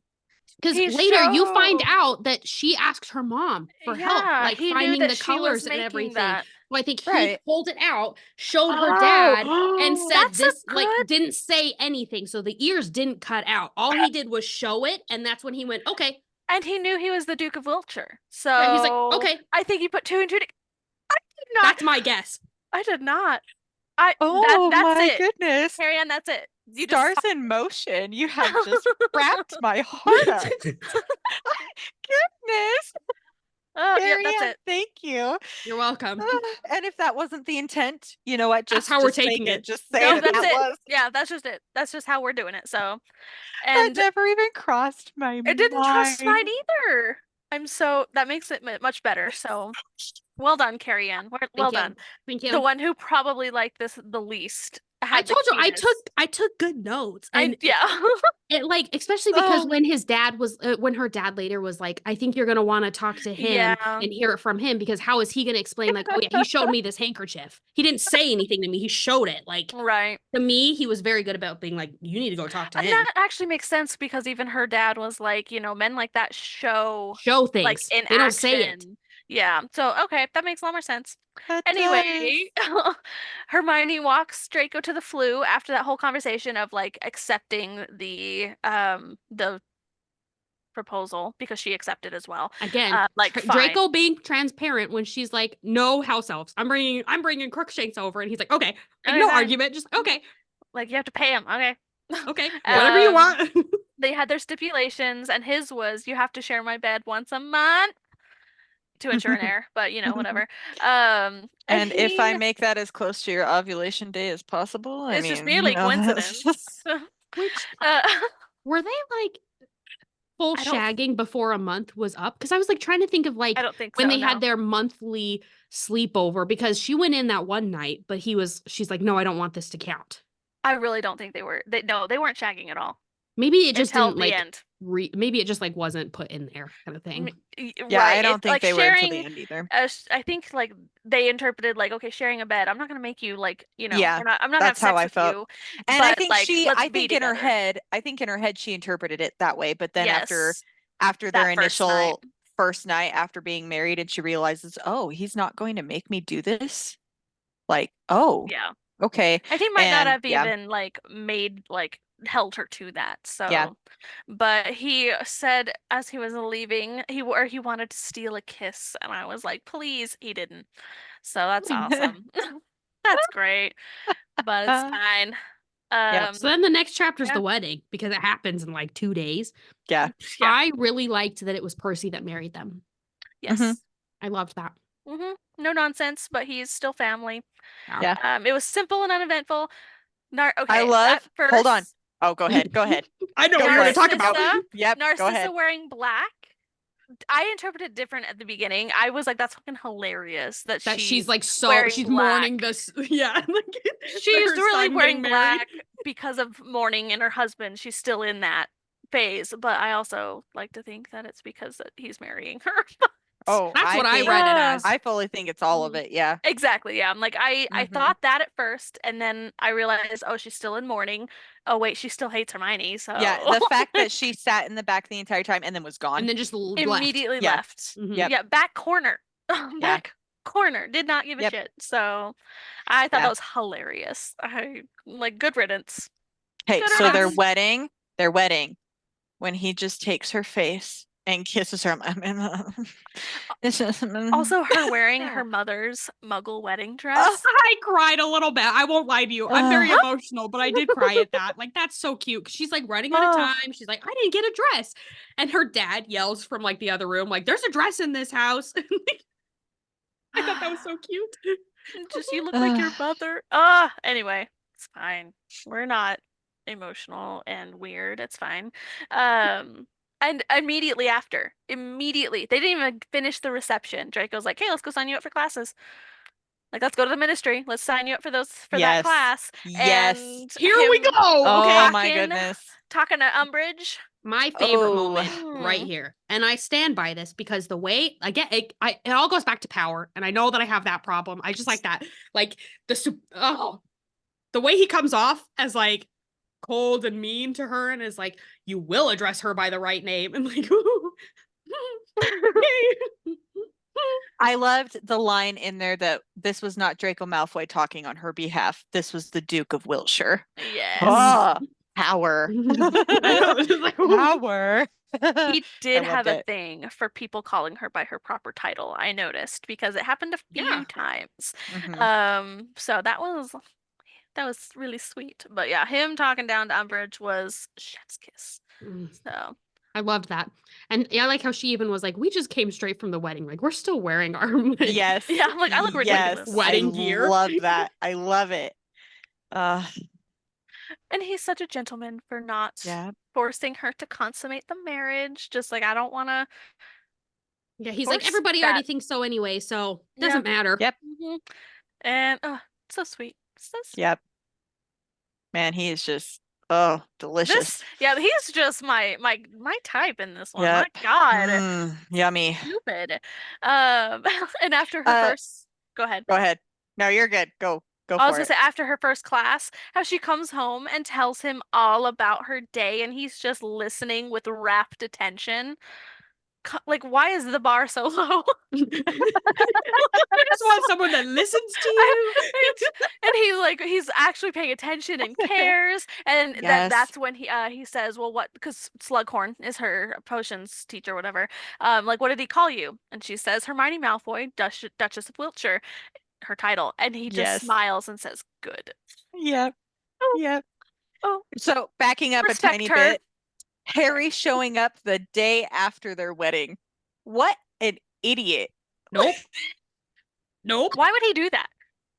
Because He later you find showed, out that she asked her mom for help, yeah, like he knew finding that the she was colors and making everything. that. So I think he Right. pulled it out, showed her dad, and Oh, said That's a this, like, good, didn't say anything. So the ears didn't cut out. All he did was show it, and that's when he went, okay. and he knew he was the Duke of Wiltshire. Yeah, he's like, So okay, I think he put two and two. I did not. that's my guess. I did not. I oh that's my it. goodness. Carrie Ann, that's it. You just Stars in motion. You have just wrapped my heart up. Goodness. Oh, yep, Carrie that's Ann, it. thank you. You're welcome. And if that wasn't the intent, you know what? That's how we're Just fake taking it. it. Just say Nope, that that's that it. was. Yeah, that's just it. That's just how we're doing it. So, That and never even crossed my it didn't trust mind. mine either. That makes it much better. So, well done, Carrie Ann. Well Thank you. done. Thank The you. one who probably liked this the least I had the told you cutest. I took good notes, I and yeah. it like, especially because Oh, when his dad was when her dad later was like, I think you're gonna want to talk to him Yeah. and hear it from him, because how is he gonna explain, like, oh yeah, he showed me this handkerchief. He didn't say anything to me. He showed it. Like, Right. to me, he was very good about being like, you need to go talk to And him. that actually makes sense because even her dad was like, men like that show Show like things. in They don't say it. action. Yeah. So, okay, that makes a lot more sense. that does. Anyway, Hermione walks Draco to the flue after that whole conversation of like accepting the proposal because she accepted as well. Again, Like fine. Draco being transparent when she's like, no house elves. I'm bringing Crookshanks over, and he's like, okay, like, Okay, no fine. argument, just okay, Like you have to pay him. Okay. okay, Yeah. whatever you want. They had their stipulations, and his was you have to share my bed once a month to ensure an heir, but whatever. And And if I he make that as close to your ovulation day as possible, I it's just mean, merely coincidence. Which Uh, were they like full I don't shagging before a month was up? Because I was like trying to think of I like don't think when so, they had no. their monthly sleepover, because she went in that one night, but she's like, no, I don't want this to count. I really don't think they were. No, they weren't shagging at all Maybe it just until didn't the like end. maybe it just like wasn't put in there, kind of M- thing. yeah, Right. I It don't think like they were until the sharing end either. I think like they interpreted like okay, sharing a bed. I'm not going to make you like, Yeah, I'm not gonna have that's how sex I with felt. you, And but like let's I be think in her together. head, she interpreted it that way. But then Yes. after their That first night. initial first night after being married, and she realizes, oh, he's not going to make me do this. Like, oh, Yeah. okay. And he might not And have yeah, even like made like held her to that. yeah. So, but he said as he was leaving, he wanted to steal a kiss, and I was like, please, he didn't. So that's awesome. That's great, but it's Uh, fine. yeah, So then the next chapter's Yeah. the wedding, because it happens in like 2 days. yeah. Yeah. I really liked that it was Percy that married them. Mhm. Yes. I loved that. No nonsense, but he's still family. Yeah. Yeah. It was simple and uneventful. I Okay, at love, hold on. first, Oh, go ahead. Go ahead. I know Go what you're for going it. to talk about. Narcissa, Yep, go Narcissa ahead. wearing black. I interpreted different at the beginning. I was like, that's fucking hilarious that That she's she's like, so wearing she's black. mourning this. Yeah. Like, She's her really son getting wearing married. black because of mourning and her husband. She's still in that phase, but I also like to think that it's because that he's marrying her. Oh, That's I what I think, read it Ah, as. I fully think it's all of mhm. it. Yeah. Exactly, yeah. I'm like I Mhm. thought that at first, and then I realized, oh, she's still in mourning. Oh wait, she still hates Hermione, Yeah, so the fact that she sat in the back the entire time and then was And gone. then just left. immediately Yeah. left. Mhm. Yep. Yeah, back corner. Yeah. Back corner. Did not give a Yep. shit. So I thought that Yeah. was hilarious. I like good riddance. Okay, Good so Ah, riddance. their wedding, when he just takes her face and kisses her. Also, her wearing her mother's Muggle wedding Oh, dress. I cried a little bit. I won't lie to you. I'm very oh, emotional, but I did cry at that. Like, that's so cute. 'Cause she's like running out of Oh, time. She's like, I didn't get a dress. And her dad yells from like the other room, like, there's a dress in this house. I thought that was so cute. just you look like your oh. mother. Anyway, it's fine. We're not emotional and weird. It's fine. And immediately, they didn't even finish the reception. Draco's like, "Hey, let's go sign you up for classes. Like, let's go to the ministry. Let's sign you up for that Yes. class." Yes. And Here we him go. Oh Okay. my talking goodness. talking to Umbridge. My favorite Oh. moment right here. And I stand by this because the way I get it, it all goes back to power. And I know that I have that problem. I just like that. Like the way he comes off as like cold and mean to her and is like, you will address her by the right name. And like, I loved the line in there that this was not Draco Malfoy talking on her behalf. This was the Duke of Wiltshire. Yes. Oh, power. I know, it's just like, Power. He did I have loved a it. thing for people calling her by her proper title, I noticed, because it happened a yeah. few times. Mhm. So that was really sweet. But yeah, him talking down to Umbridge was chef's kiss. Mm. So I loved that. And yeah, I like how she even was like, we just came straight from the wedding. Like, we're still wearing our like, Yes. yeah, I'm like, I look Yes. ridiculous. I wedding gear. love that. I love it. Uh, And he's such a gentleman for not yeah. forcing her to consummate the marriage. Just like I don't want to Yeah, he's like, force everybody already that. thinks so anyway, so Yeah. doesn't matter. Yep. hmm And so sweet. So sweet. Yep. Man, he is just delicious. Yeah, he's just my type in this one. My Yep. God, Yummy. stupid. And after her Uh, first, go ahead. go ahead. No, you're good. Go I was for gonna it. say after her first class, how she comes home and tells him all about her day, and he's just listening with rapt attention. Like, why is the bar so low? I just want someone that listens to I- you. and he's actually paying attention and cares, and Yes. that's when he says, well, what, because Slughorn is her potions teacher, whatever. Like, what did he call you? And she says Hermione Malfoy, Duchess of Wiltshire, her title, and he just Yes. smiles and says, good. Yep. Oh, Yep. oh, So backing up a respect tiny her. bit, Harry showing up the day after their wedding. What an idiot. Nope. Nope. Why would he do that?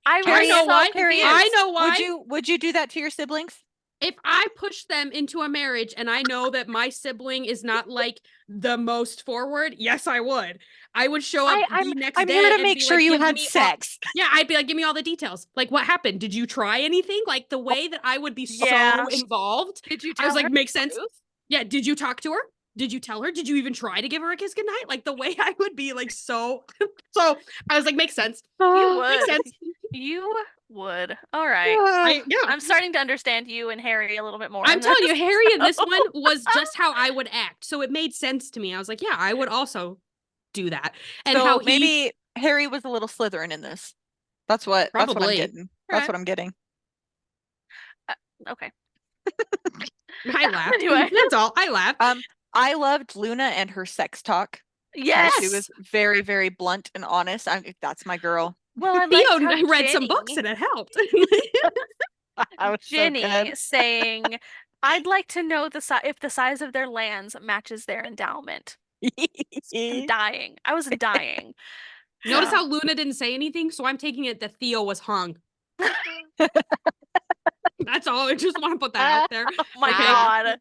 I I was know so why. confused. I know why. Would you do that to your siblings? If I push them into a marriage and I know that my sibling is not like the most forward, yes, I would. I would show up the next I'm day here to and make be sure like, you "Give had me all-" sex. Yeah, I'd be like, give me all the details. Like, what happened? Did you try anything? Like the way that I would be Yeah. so involved. Did you I was tell her like, the makes sense. truth? Yeah, did you talk to her? Did you tell her? Did you even try to give her a kiss goodnight? Like the way I would be like so so I was like, makes sense. You Makes would. sense. You would. All right. Yeah. I'm starting to understand you and Harry a little bit more I'm in this. telling you, Harry in this one was just how I would act. So it made sense to me. I was like, yeah, I would also do that. And So how he maybe Harry was a little Slytherin in this. That's what I'm probably getting. That's Right. what I'm getting. Okay. I laughed. Anyway. That's all. I laughed. I loved Luna and her sex talk. Yes. She was very, very blunt and honest. That's my girl. Well, I Theo liked how read some books and it helped. I was so Ginny good. saying, "I'd like to know if the size of their lands matches their endowment." I'm dying. I was dying. Notice So- how Luna didn't say anything, so I'm taking it that Theo was hung. That's all. I just want to put that out there. Oh my Okay. God.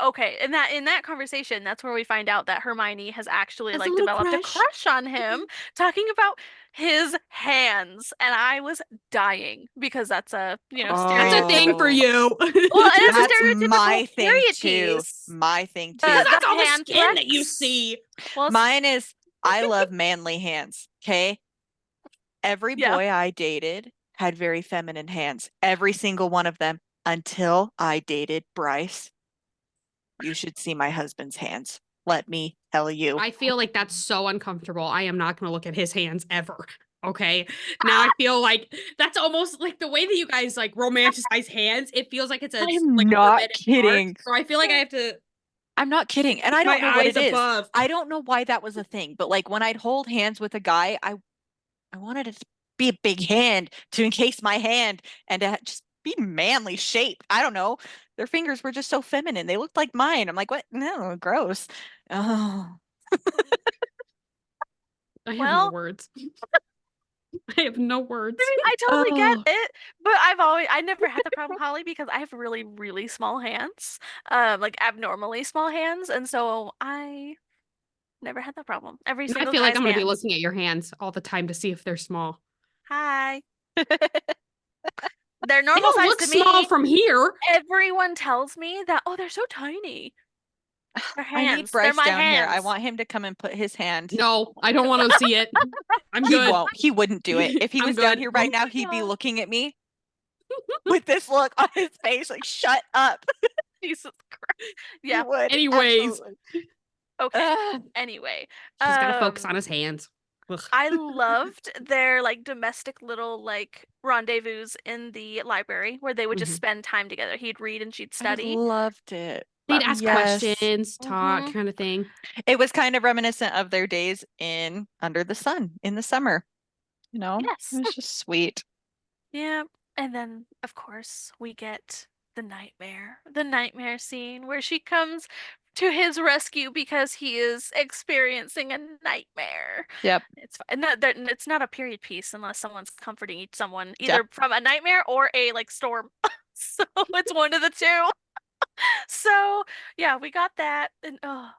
Okay. And in that conversation, that's where we find out that Hermione has actually Has a like little developed a crush. crush on him, talking about his hands, and I was dying because that's a That's a thing for Oh. you. well, and it's That's a stereotypical my thing period too. piece. My thing too. Because that's all the hand skin that you flex. see. Well, Mine is I love manly hands. Okay. Every Yeah. boy I dated had very feminine hands. Every single one of them until I dated Bryce. You should see my husband's hands. Let me tell you. I feel like that's so uncomfortable. I am not going to look at his hands ever. Okay. Now I feel like that's almost like the way that you guys like romanticize hands. It feels like it's I'm like a not forbidden kidding. art. So I feel like I have to I'm not kidding. And I My don't know what eyes it is. above. I don't know why that was a thing, but like when I'd hold hands with a guy, I wanted it to be a big hand to encase my hand and to just be manly shaped. I don't know. Their fingers were just so feminine. They looked like mine. I'm like, what? No, gross. Oh, I have no Well, words. I have no words. I totally get oh, it, but I never had the problem, Holly, because I have really, really small hands, like abnormally small hands, and so I never had that problem. Every I single feel like guy's I'm going to be hands. looking at your hands all the time to see if they're small. Hi. They're They normal don't size look to small me. from here. Everyone tells me that, oh, they're so tiny. They're I need hands. They're Bryce my down here. I hands. want him to come and put his hand. No, I don't want to see it. I'm He good. won't. He wouldn't do it. If he I'm was down good. here right Oh now, my he'd be God. looking at me with this look on his face, like, shut up. Jesus Christ. He Yeah. would. Anyways, Absolutely. Okay. Ugh. Anyway, he's got to focus on um, his hands. Ugh. I loved their like domestic little like rendezvous in the library where they would just Mhm. spend time together. He'd read and she'd I study. loved it. They'd Loved ask that. Yes. questions, talk, Hmm. kind of thing. It was kind of reminiscent of their days in Under the Sun in the summer. It Yes. was just sweet. Yeah. And then, of course, we get the nightmare scene where she comes to his rescue because he is experiencing a nightmare. Yep. It's fine. It's not a period piece unless someone's comforting someone Yep. either from a nightmare or a like storm. So it's one of the two. So yeah, we got that, and oh,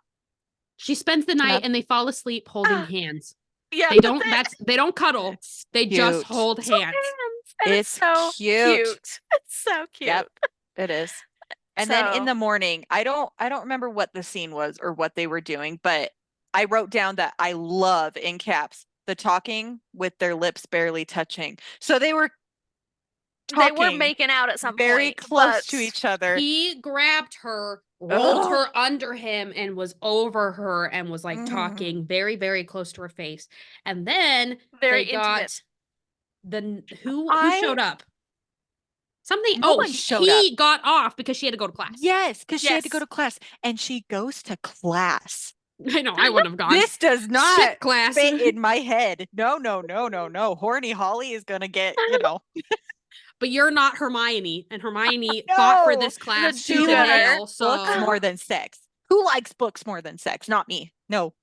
She spends the night Yep. and they fall asleep holding hands. yeah, They that's don't it. they don't cuddle. It's They just cute. hold It's so hands. hands, and it's It's so cute. cute. It's so Yep, cute. it is. And then in So the morning, I don't remember what the scene was or what they were doing, but I wrote down that I love in caps the talking with their lips barely touching. So they were they were talking making out at some very point, close but to each other. He grabbed her, rolled Ugh. her under him, and was over her and was like Mm. talking very, very close to her face. And then very they intimate. got who I showed up? Something. No Oh, one showed up. he got off because she had to go to class. Yes, because she had to go Yes. to class and she goes to class. I know, I wouldn't have gone. This does not Skip class. fit in my head. No, no, no, no, no. Horny Holly is gonna get, But you're not Hermione, and Hermione fought for no. this class The tooth She and do-gooder. nail. likes books So more than sex. Who likes books more than sex? Not me. No.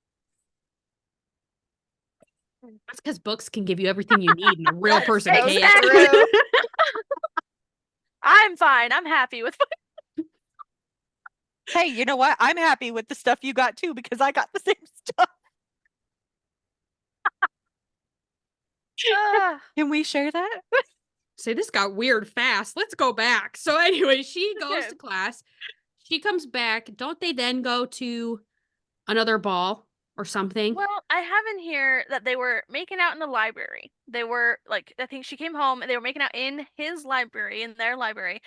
that's because books can give you everything you need, and a real person So can't. true. I'm fine. I'm happy with Hey, you know what? I'm happy with the stuff you got too because I got the same stuff. Can we share that? Say this got weird fast. Let's go back. So anyway, she goes Okay. to class. She comes back. Don't they then go to another ball or something? Well, I have in here that they were making out in the library. They were like, I think she came home and they were making out in his library, in their library.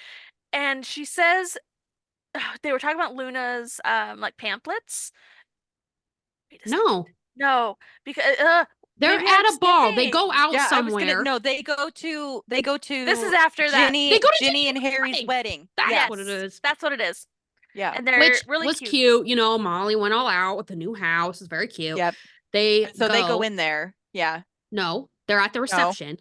And she says they were talking about Luna's like pamphlets. Wait a second. No. No, because They're maybe I'm at a ball. They skipping. go out Yeah, I was gonna somewhere. no, they go to This is after that. They go to Ginny and Ginny's Harry's wedding. wedding. That's Yeah. what it is. That's what it is. Yeah. And they're Which really was cute. cute. You know, Molly went all out with the new house. It's very cute. Yep. They So they go go. in there. Yeah. No, they're at the reception.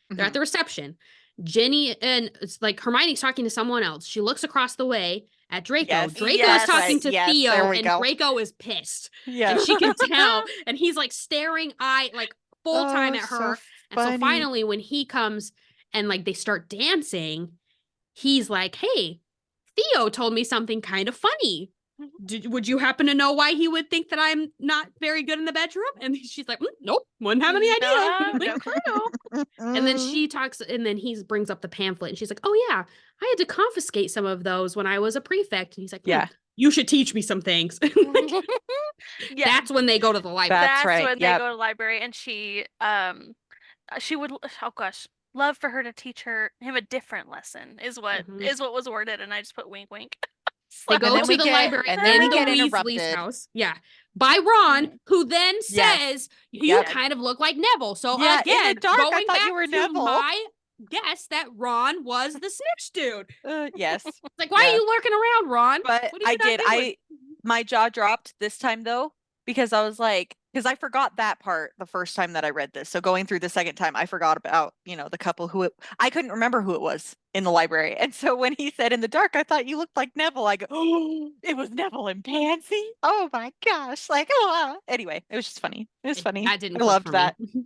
They're at Mhm. the reception. Ginny and it's like Hermione's talking to someone else. She looks across the way at Draco. Yes, Draco yes. is talking to Yes, Theo, there we and go. Draco is pissed. Yeah. And she can tell. And he's like staring like full time Oh, at so her. And so funny. finally, when he comes and like they start dancing, he's like, "Hey, Theo told me something kind of funny. Would you happen to know why he would think that I'm not very good in the bedroom?" And she's like, "Nope, wouldn't have any idea." No clue. And then she talks, and then he brings up the pamphlet, and she's like, "Oh yeah, I had to confiscate some of those when I was a prefect." And he's like, Yeah. you should teach me some things." Yeah. That's when they go to the library. That's right, when yep. they go to the library, and she would, oh gosh, love for her to teach him a different lesson is what was worded, and I just put wink wink. They So- go then to we the get- library and in then we the get Weasley's interrupted. house. Yeah. By Ron, who then Yes. says, "You Yep. kind of look like Neville." So Yeah, in the again, dark, I going thought back you were to Neville. my guess that Ron was the snitch dude. Yes. It's like, why Yeah. are you lurking around, Ron? But What are I you not did. doing? my jaw dropped this time though, because I was like, because I forgot that part the first time that I read this. So going through the second time, I forgot about, the couple I couldn't remember who it was in the library. And so when he said in the dark, I thought you looked like Neville. I go, oh, it was Neville and Pansy. Oh my gosh. Like, oh, anyway, it was just funny. It was funny. That didn't I click loved for that. me.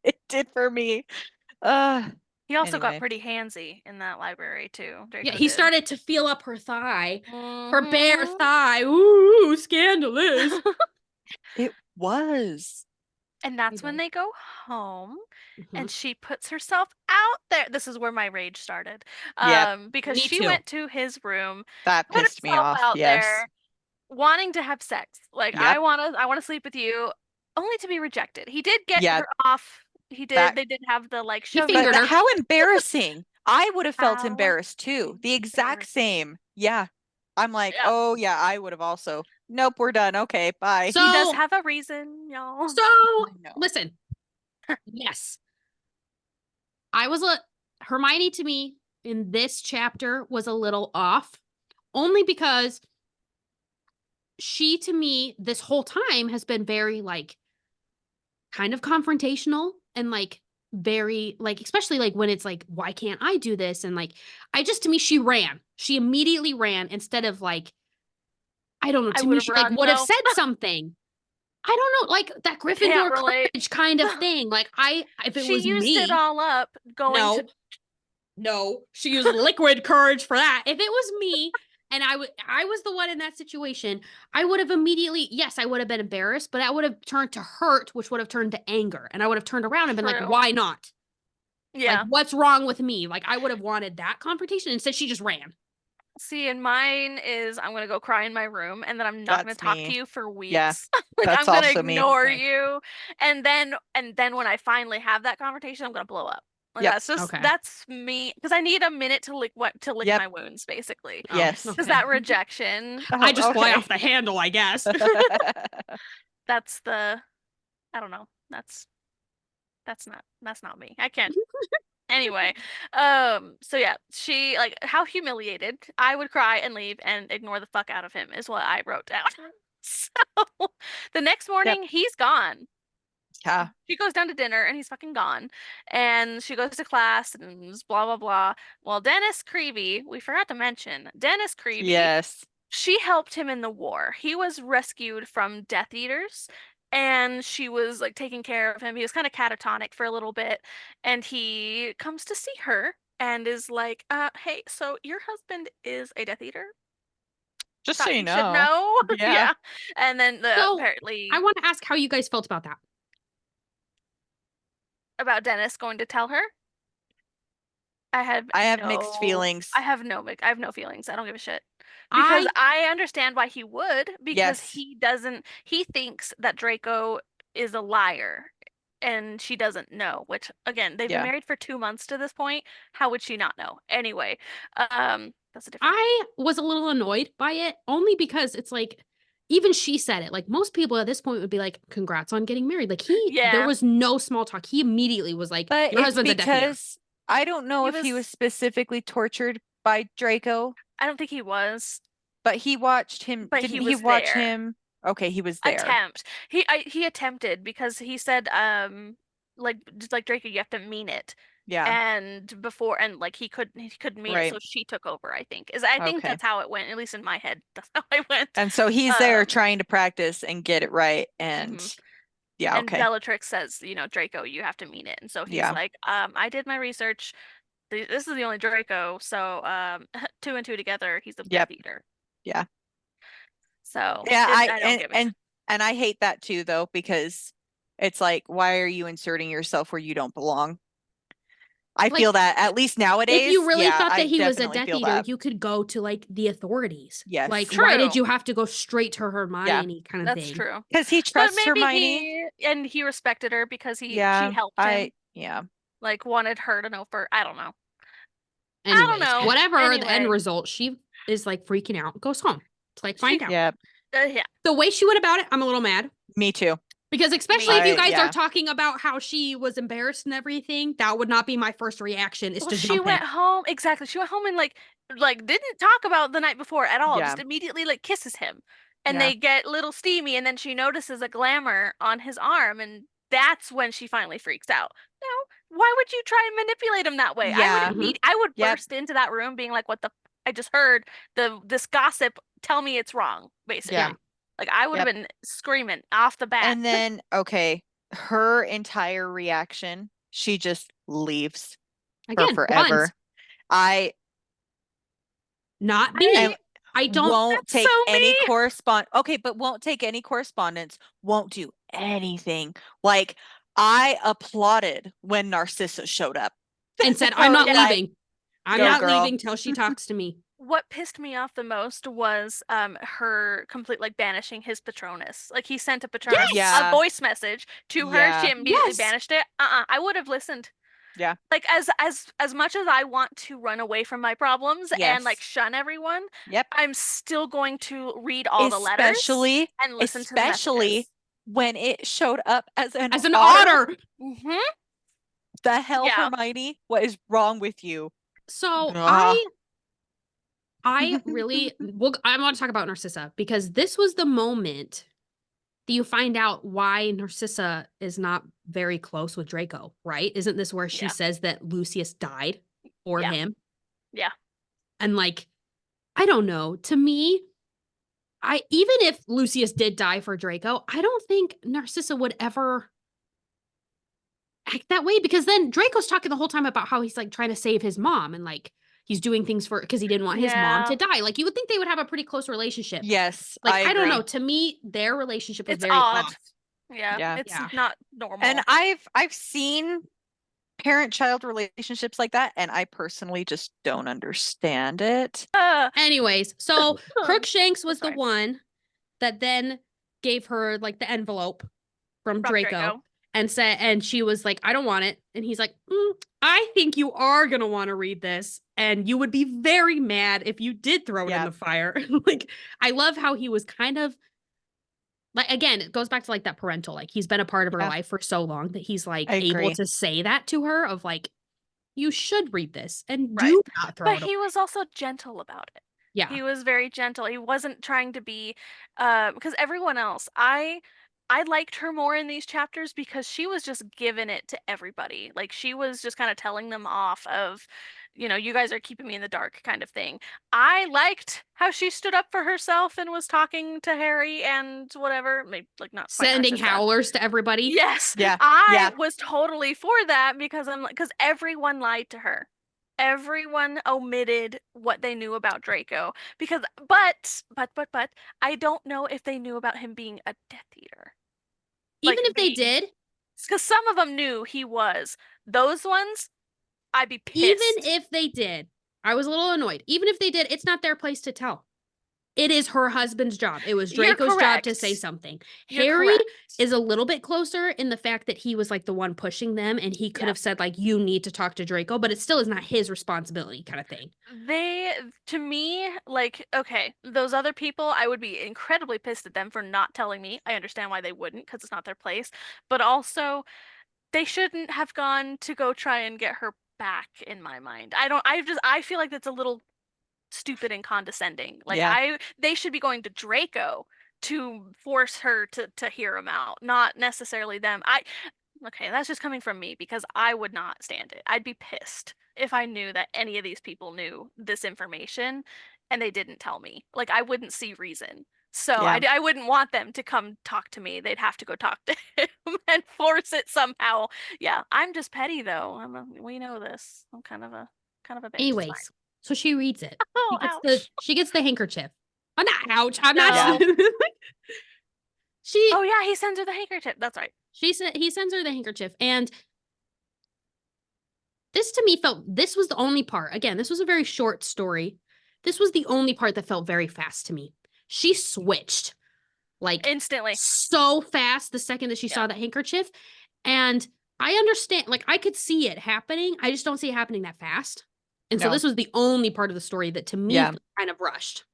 It did for me. Uh, He also got anyway. pretty handsy in that library too. Yeah, Draco he did. started to feel up her thigh, her bare Mhm. thigh. Ooh, scandalous. It was. And that's He when did. they go home and Mhm. she puts herself out there. This is where my rage started. Yep. Because Me she too. went to his room, That put pissed me herself off. out Yes. there, wanting to have sex. Like, Yep. I wanna sleep with you, only to be rejected. He did get Yeah. her off. That They did have the like He shoving. But fingered her. how embarrassing. I would have felt How embarrassed too. The exact embarrassing. same. Yeah. I'm like, Yeah. oh yeah, I would have also. Nope, we're done. Okay, bye. He does So, have a reason, y'all. so I know. listen. Yes, I was a Hermione to me in this chapter was a little off, only because she to me this whole time has been very like kind of confrontational and like very like especially like when it's like why can't I do this and like I just to me she ran. She immediately ran instead of like I don't know, I to would me have she like run would have though. said something. I don't know, like that Can't Gryffindor relate. courage kind of thing. Like I if it She was used it me, all up going to no, no, she used liquid courage for that. If it was me and I was the one in that situation, I would have immediately, yes, I would have been embarrassed, but I would have turned to hurt, which would have turned to anger. And I would have turned around and been like, true. why not? Like, Yeah. what's wrong with me? Like, I would have wanted that confrontation. Instead, she just ran. See, and mine is I'm gonna go cry in my room and then I'm not gonna That's talk to me. you for Yeah, weeks. Like that's I'm gonna also me. ignore Okay. you. And then when I finally have that conversation, I'm gonna blow up. Like Yep. Okay. that's me because I need a minute to lick Yep. my wounds, basically. Oh, Yes. Because okay. that rejection, I Oh, just fly okay. off the handle, I guess. that's the I don't know. That's not me. I can't. Anyway, so yeah, she like how humiliated. I would cry and leave and ignore the fuck out of him is what I wrote down. So the next Yep. morning, he's gone. Yeah. She goes down to dinner and he's fucking gone. And she goes to class and blah blah blah. Well, Dennis Creevy, we forgot to mention, Dennis Creevy, Yes. she helped him in the war. He was rescued from Death Eaters and she was like taking care of him. He was kind of catatonic for a little bit and he comes to see her and is like, hey, so your husband is a Death Eater? Just so Thought you you should know. know." Yeah. Yeah. And then So I apparently want to ask how you guys felt about that. about Dennis going to tell her. I have mixed feelings. I have no feelings. I don't give a shit. Because I I understand why he would, because Yes. he thinks that Draco is a liar and she doesn't know, which again, they've been Yeah. married for 2 months to this point. How would she not know? Anyway, that's a different. I was a little annoyed by it only because it's like even she said it. Like most people at this point would be like, "Congrats on getting married." Like there Yeah, was no small talk. He immediately was like, But "Your it's husband's a Death Eater." because I don't know he if he was was. specifically tortured by Draco, I don't think he was, but he watched him. but he Didn't he was watch there. him? Okay, he was there. Attempt. He attempted because he said like just like Draco, you have to mean it. Yeah. And before and like he couldn't mean it, Right. so she took over, I think Okay. that's how it went, at least in my head. That's how I went. And so he's there Um trying to practice and get it right. And mhm. yeah, And okay. Bellatrix says, Draco, you have to mean it. And so he's Yeah. like, I did my research. This is the only Draco, so two and two together, he's a Death Yep. Eater. Yeah. So Yeah, I don't give a shit. and I hate that too though, because it's like, why are you inserting yourself where you don't belong? I Like feel that at least if you nowadays. really Yeah, thought that I he was a definitely Death feel Eater, that. you could go to like the authorities. Like, Yes. why did True. you have to go straight to Yeah. Hermione kind of That's thing? true. Because he But trusts maybe Hermione. he respected her because she Yeah. helped him, Yeah. like wanted her to know for I don't know. I don't Anyways, know. whatever the end Anyway, result, she is like freaking out, goes home to like she find out. did. Yeah. Yeah. The way she went about it, I'm a little mad Me too. Because especially if you guys are yeah. talking about how she was embarrassed and everything, that would not be my first reaction is Well, to she jump in. went home. Exactly. She went home and like didn't talk about the night before at all. Yeah. Just immediately like kisses him. And Yeah. they get little steamy and then she notices a glamour on his arm and that's when she finally freaks out. No, why would you try and manipulate him that way? Yeah. I would Yep. burst into that room being like, what the I just heard this gossip, tell me it's wrong, Yeah. basically. Like I would have Yep. been screaming off the bat. And then, okay, her entire reaction, she just leaves for Again, runs. forever. I Not I me. I don't. won't That's so take any me. okay, but won't take any correspondence, won't do anything. Like, I applauded when Narcissa showed up. And said, I I'm was not Yeah. like, leaving. I'm go not girl. leaving till she talks to me. What pissed me off the most was her complete like banishing his Patronus. Like he sent a Patronus a Yeah. voice message to her. She Yeah. immediately Yes. banished it. I would have listened. Yeah. Like as much as I want to run away from my problems and like Yes. shun everyone, Yep. I'm still going to read all the letters and listen to the Especially messages. when it showed up as an As an otter. otter. Hmm. The hell, Yeah. Hermione? What is wrong with you? So Ugh. I really, I want to talk about Narcissa because this was the moment that you find out why Narcissa is not very close with Draco, right? Isn't this where she Yeah. says that Lucius died for Yeah. him? Yeah. And like, I don't know. To me, even if Lucius did die for Draco, I don't think Narcissa would ever act that way because then Draco's talking the whole time about how he's like trying to save his mom and like he's doing things for because he didn't want his mom Yeah. to die. Like you would think they would have a pretty close relationship. Yes, Like I I don't agree. know. To me, their relationship was It's very odd. off. Yeah. Yeah. It's Yeah. not normal. And I've seen parent-child relationships like that, and I personally just don't understand it. Anyways, so Crookshanks was the Sorry. one that then gave her like the envelope from From Draco. And she was like, I don't want it. And he's like, I think you are going to want to read this. And you would be very mad if you did throw it in the fire. Like, I love how he was kind of like, again, it goes back to like that parental, like he's been a part of her life for so long that he's like I able agree. to say that to her of like, you should read this and Right. do not throw But it away. he was also gentle about it. Yeah. He was very gentle. He wasn't trying to be because everyone else, I liked her more in these chapters because she was just giving it to everybody. Like she was just kind of telling them off of, you guys are keeping me in the dark kind of thing. I liked how she stood up for herself and was talking to Harry and whatever, maybe like not quite Sending Narcissa. howlers to everybody. Yes. Yeah. I was totally for that because because everyone lied to her. Everyone omitted what they knew about Draco because but I don't know if they knew about him being a Death Eater. Even if they did, Because some of them knew he was. Those ones, I'd be pissed. even if they did, I was a little annoyed. Even if they did, it's not their place to tell. It is her husband's job. It was You're Draco's job to correct. say something. You're Harry correct. is a little bit closer in the fact that he was like the one pushing them and he could have said like, you need to talk to Draco, but it still is not his responsibility kind of thing. To me, like, okay, those other people, I would be incredibly pissed at them for not telling me. I understand why they wouldn't, because it's not their place. But also, they shouldn't have gone to go try and get her back, in my mind. I feel like that's a little stupid and condescending. Like they should be going to Draco to force her to hear him out, not necessarily them. Okay, that's just coming from me because I would not stand it. I'd be pissed if I knew that any of these people knew this information and they didn't tell me. Like I wouldn't see reason. So I wouldn't want them to come talk to me. They'd have to go talk to him and force it somehow. Yeah, I'm just petty though. We know this. I'm kind of a bitch. Anyways, so she reads it. Oh, ouch. She gets the handkerchief. Oh, not ouch. I'm No. not. Oh yeah, he sends her the handkerchief. That's right. He sends her the handkerchief, and this to me this was the only part. Again, this was a very short story. This was the only part that felt very fast to me. She switched like instantly, so fast the second that she saw the handkerchief, and I understand. Like I could see it happening. I just don't see it happening that fast. And so this was the only part of the story that to me kind of rushed.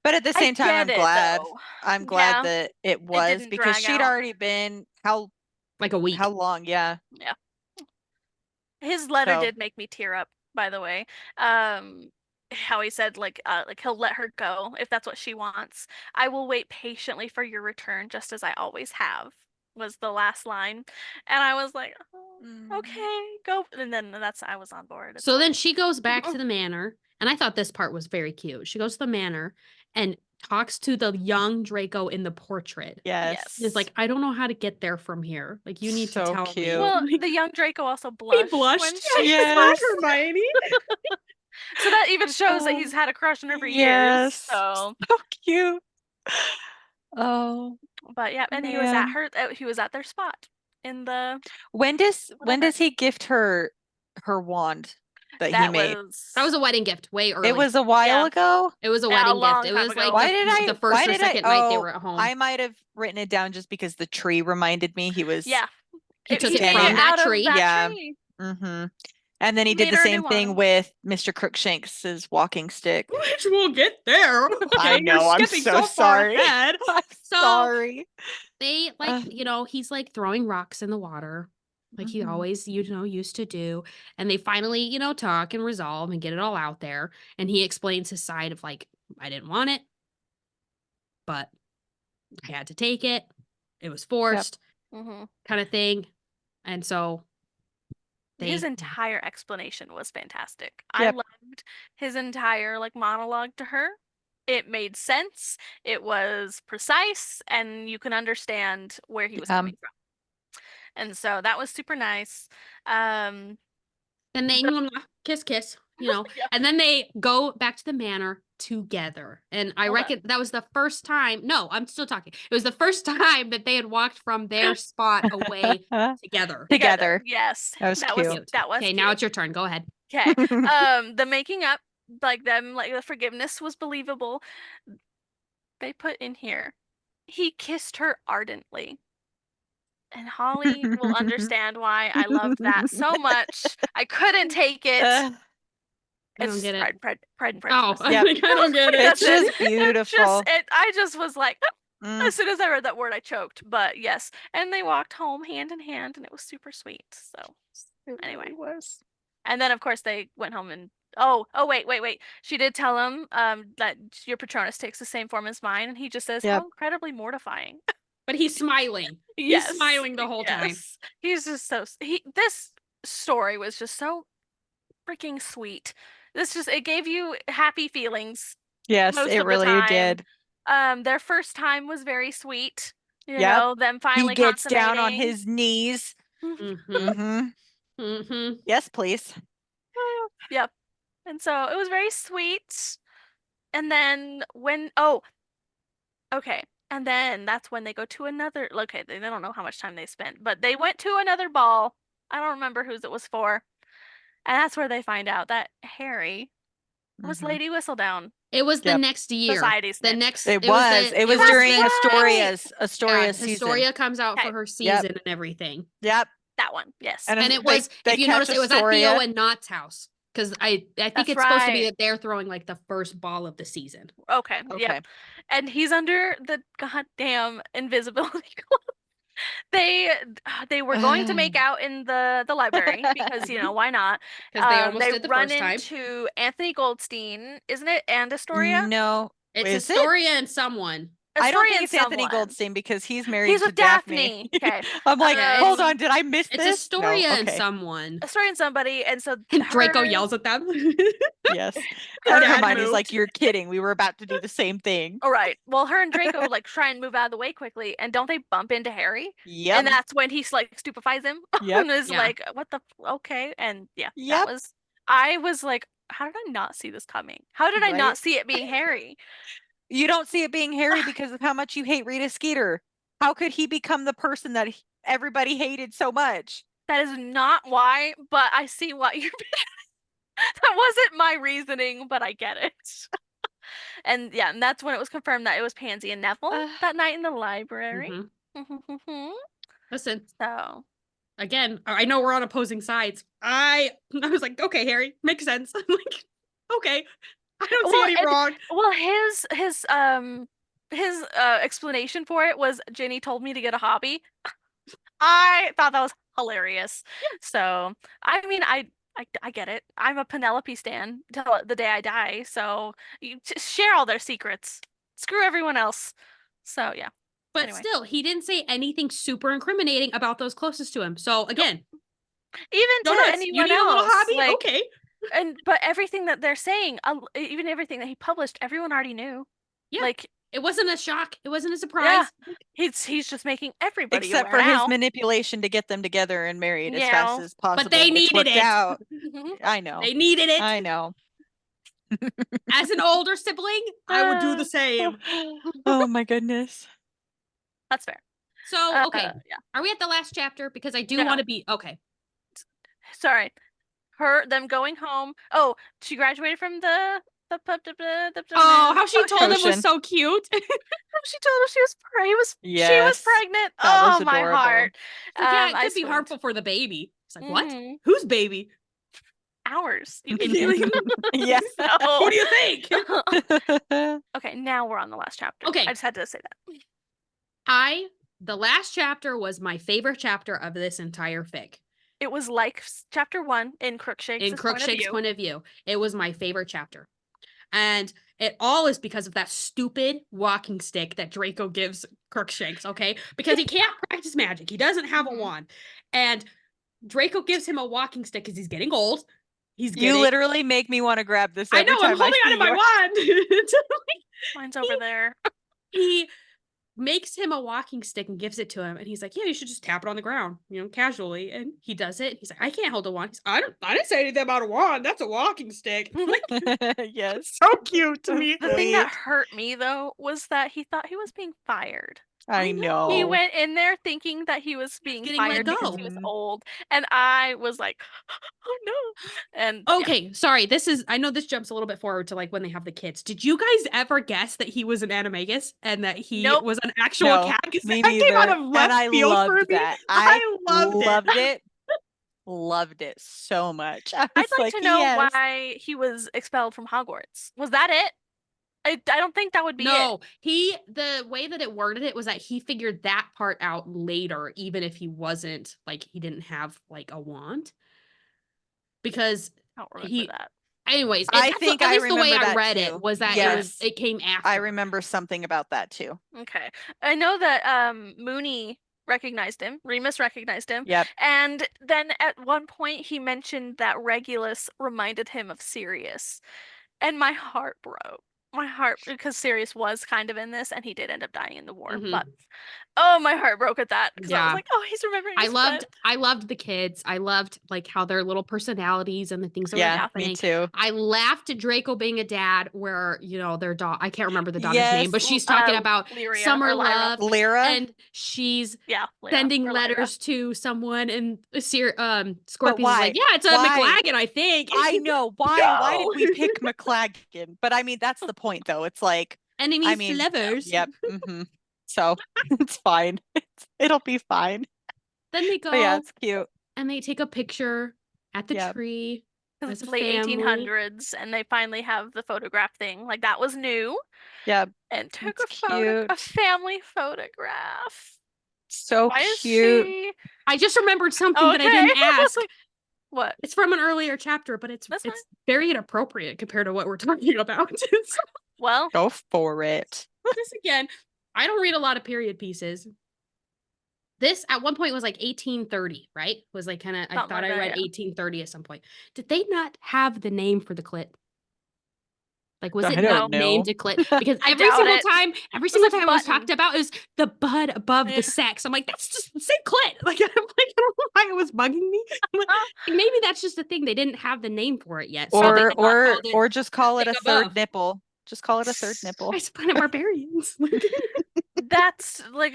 But at the I same time, get I'm it glad. though. I'm glad Yeah, that it it was didn't because drag she'd out. already been Like a week. how long? Yeah. Yeah. His letter So did make me tear up, by the way. Um, how he said like he'll let her go if that's what she wants. I will wait patiently for your return, just as I always have, was the last line. And I was like, oh, mm, okay, go. And then I was on board. It's So then fine. she goes back to the manor, and I thought this part was very cute. She goes to the manor and talks to the young Draco in the portrait. yes. It's Yes. like, I don't know how to get there from here. Like, you need to So tell me. cute. Well, Like, the young Draco also he blushed when blushed. she Yeah, Yes. Hermione. so that even shows that Oh, he's had a crush on her for years. yes. So, So cute. Oh, but yeah, and man. he was at their spot in the When does whatever. he gift her wand that he That made? That was was a wedding gift way It early. was a while yeah, ago. It was a yeah, a wedding gift. long It time was like ago. the first or second night they Oh, were at home. I might have written it down just because the tree reminded me he was Yeah, He took he it made it from standing. that out of tree. that Yeah. tree. Mm-hmm. And then he He did made the her a same new thing one. with Mr. Crookshanks's walking stick. Which we'll get there. I Okay, you're know, I'm skipping so so far sorry. ahead. I'm So sorry. they he's like throwing rocks in the water, like he Mhm. always, used to do. And they finally, talk and resolve and get it all out there. And he explains his side of like, I didn't want it, but I had to take it. It was Yep. forced, Hmm. kind of thing. And so His they entire explanation was fantastic. I Yep. loved his entire like monologue to her. It made sense. It was precise, and you can understand where he was coming from. And so that was super nice. Um, then they the, kiss, kiss, yeah, and then they go back to the manor together. And I hold up. reckon that was the first time. No, I'm still talking. It was the first time that they had walked from their spot away together. Together. Together. Yes. That was cute. Cute. That was Okay, now cute. it's your turn. Go ahead. Okay. The making up, like them, like the forgiveness was believable. They put in here. He kissed her ardently. And Holly will understand why I loved that so much. I couldn't take it. Uh, I don't It's get just it. Pride and Oh, Prejudice. I'm yep. like, I don't get it. That's It's it. just beautiful. I just was like, Mm, as soon as I read that word, I choked. But yes, and they walked home hand in hand, and it was super sweet. So it anyway, really was. and then of course they went home and wait. She did tell him that your Patronus takes the same form as mine, and he just says, Yep. how incredibly mortifying. But he's smiling. He's Yes, smiling the whole time. yes. He's just so this story was just so freaking sweet. This just it gave you happy feelings Yes, most it of the really time. did. Their first time was very sweet. Yep. Them He finally gets down on consummating. his knees. Mm-hmm. Mm-hmm. Mm-hmm. Yes, please. Yep. And so it was very sweet. And then okay. And then that's when they go to another, okay, they don't know how much time they spent, but they went to another ball. I don't remember whose it was for. And that's where they find out that Harry was Mm-hmm. Lady Whistledown, It was the Yep. next year. society The snitch. next, It it was was. the, It it was was That's during the, right. Astoria's season. Historia comes out for Okay, her Yep. season and everything. Yep. that one. Yes. And And it they was, they if you catch notice, it was at Theo Astoria. and Knott's house. Because I think That's it's supposed to be right. that they're throwing like the first ball of the season. Okay. Okay. Yep. And he's under the goddamn invisibility cloak. They they were going to make out in the library because why not? Because they almost They did the run first time. into Anthony Goldstein, isn't it? And Astoria? No. It's Is it? Astoria and someone. I don't Astoria think and it's Anthony someone. Goldstein because he's married He's to with Daphne. Okay. I'm like, hold Yeah, on, did I miss It's this? Astoria No. and Okay. someone. Astoria and somebody, and so And Draco her yells at them. Yes. Her And dad Hermione's moved. like, you're kidding. We were about to do the same thing. all right. Well, her and Draco like try and move out of the way quickly, and don't they bump into Harry? Yep. And that's when he like stupefies him Yep. and is Yeah. like, "What the? Okay." And yeah, Yep. I was like, how did I not see this coming? How did I Right? not see it being Harry? You don't see it being Harry because of how much you hate Rita Skeeter. How could he become the person that everybody hated so much? That is not why, but I see what you're. That wasn't my reasoning, but I get it. And yeah, and that's when it was confirmed that it was Pansy and Neville that night in the library. Mhm. Listen, So again, I know we're on opposing sides. I was like, okay, Harry, makes sense. I'm like, okay. I don't see Well, any wrong. well, his explanation for it was Ginny told me to get a hobby. I thought that was hilarious. So, I mean, I get it. I'm a Penelope stan till the day I die. So, you just share all their secrets. Screw everyone else. So, yeah. But Anyway. still, he didn't say anything super incriminating about those closest to him. So again, Even to donuts, you anyone need a little else, hobby? like, Okay. but everything that they're saying, even everything that he published, everyone already knew. Yeah. Like, It wasn't a shock. It wasn't a yeah, surprise. he's just making everybody Except aware for his now. manipulation to get them together and married as fast Yeah. as But they possible, which needed worked it. out. Mhm. I know. They needed it. I know. As an older sibling, I would do the same. Oh my goodness. That's fair. So, okay. Yeah. Are we at the last chapter? Because I do No. want to be okay. Sorry. Them going home. Oh, she graduated from the Oh, how she told him was Ocean. so cute. She told him she was she was Yes. pregnant. That was Oh, my adorable. heart. Like, yeah, it I could be swooned. harmful for the baby. It's like, what? Mhm. Whose baby? Ours, you idiot. Yeah. Who do you think? Okay, now we're on the last chapter. Okay. I just had to say that. The last chapter was my favorite chapter of this entire fic. It was like chapter 1 in Crookshanks' In point of Crookshanks' view. point of view, it was my favorite chapter. And it all is because of that stupid walking stick that Draco gives Crookshanks, okay? Because he can't practice magic. He doesn't have a wand. And Draco gives him a walking stick because he's getting old. You literally make me want to grab this I every know, I'm time I holding see onto my yours. wand. Mine's over there. He makes him a walking stick and gives it to him, and he's like, yeah, you should just tap it on the ground, casually. And he does it. He's like, I can't hold a wand. I didn't say anything about a wand. That's a walking stick. Yes. So cute to me. The thing that hurt me though was that he thought he was being fired. I know. He went in there thinking that he was being getting let fired because go. he was old, and I was like, "Oh no!" And Okay, sorry. I know this jumps a little bit forward to like when they have the kids. Did you guys ever guess that he was an animagus and that he Nope. was an actual No, cat? 'Cause me that came out neither. of And left I field for loved me. that. I loved it. it. Loved it so much. I I'd was like to know yes. why he was expelled from Hogwarts. Was that it? I don't think that would be it. No, the way that it worded it was that he figured that part out later, even if he wasn't like he didn't have like a wand. Because I don't remember that. Anyways, I think at I least the way remember I that read too. it was that Yes. it came after. I remember something about that too. Okay. I know that Mooney recognized him. Remus recognized him. Yep. And then at one point he mentioned that Regulus reminded him of Sirius. And my heart broke. My heart, because Sirius was kind of in this and he did end up dying in the war. Mhm. But oh, my heart broke at that. Because I Yeah. was like, oh, he's remembering his friend. I loved the kids. I loved like how their little personalities and the things that were Yeah, happening. me too. I laughed at Draco being a dad where, their dog, I can't rember the daughter's Yes, name, but she's talking about Lyria summer or Lyra. love. Lyra. And she's Yeah, Lyra sending or Lyra. letters to someone and Scorpion's why? like, yeah, it's a Why? McLagan, I think. I know. Why did No. we pick McLagan? But I mean, that's the point though. It's like Enemies to lovers. Yep. So it's fine. It'll be fine. Then they go But yeah, it's cute. and they take a picture at the Yep. tree. Because As it's a late family. 1800s and they finally have the photograph thing. Like that was new. Yep. And took It's a cute. family photograph. So Why is cute. she I just remembered something that I didn't I was ask. like, what? It's from an earlier chapter, but it's That's fine. very inappropriate compared to what we're talking about. Well, Go for it. This again, I don't read a lot of period pieces. This at one point was like 1830, right? Was like kind of I Something thought like I that, read yeah. 1830 at some point. Did they not have the name for the clit? Like was I it don't not know. named a clit? Because I every doubt single it. time like it was button. talked about is the bud above Yeah. the sex. I'm like, that's just say clit. Like I don't know why it was bugging me. I'm like, maybe that's just a thing. They didn't have the name for it yet. So they Or just call it a thing third above. nipple. Just call it a third nipple. I Planet Barbarians. That's like,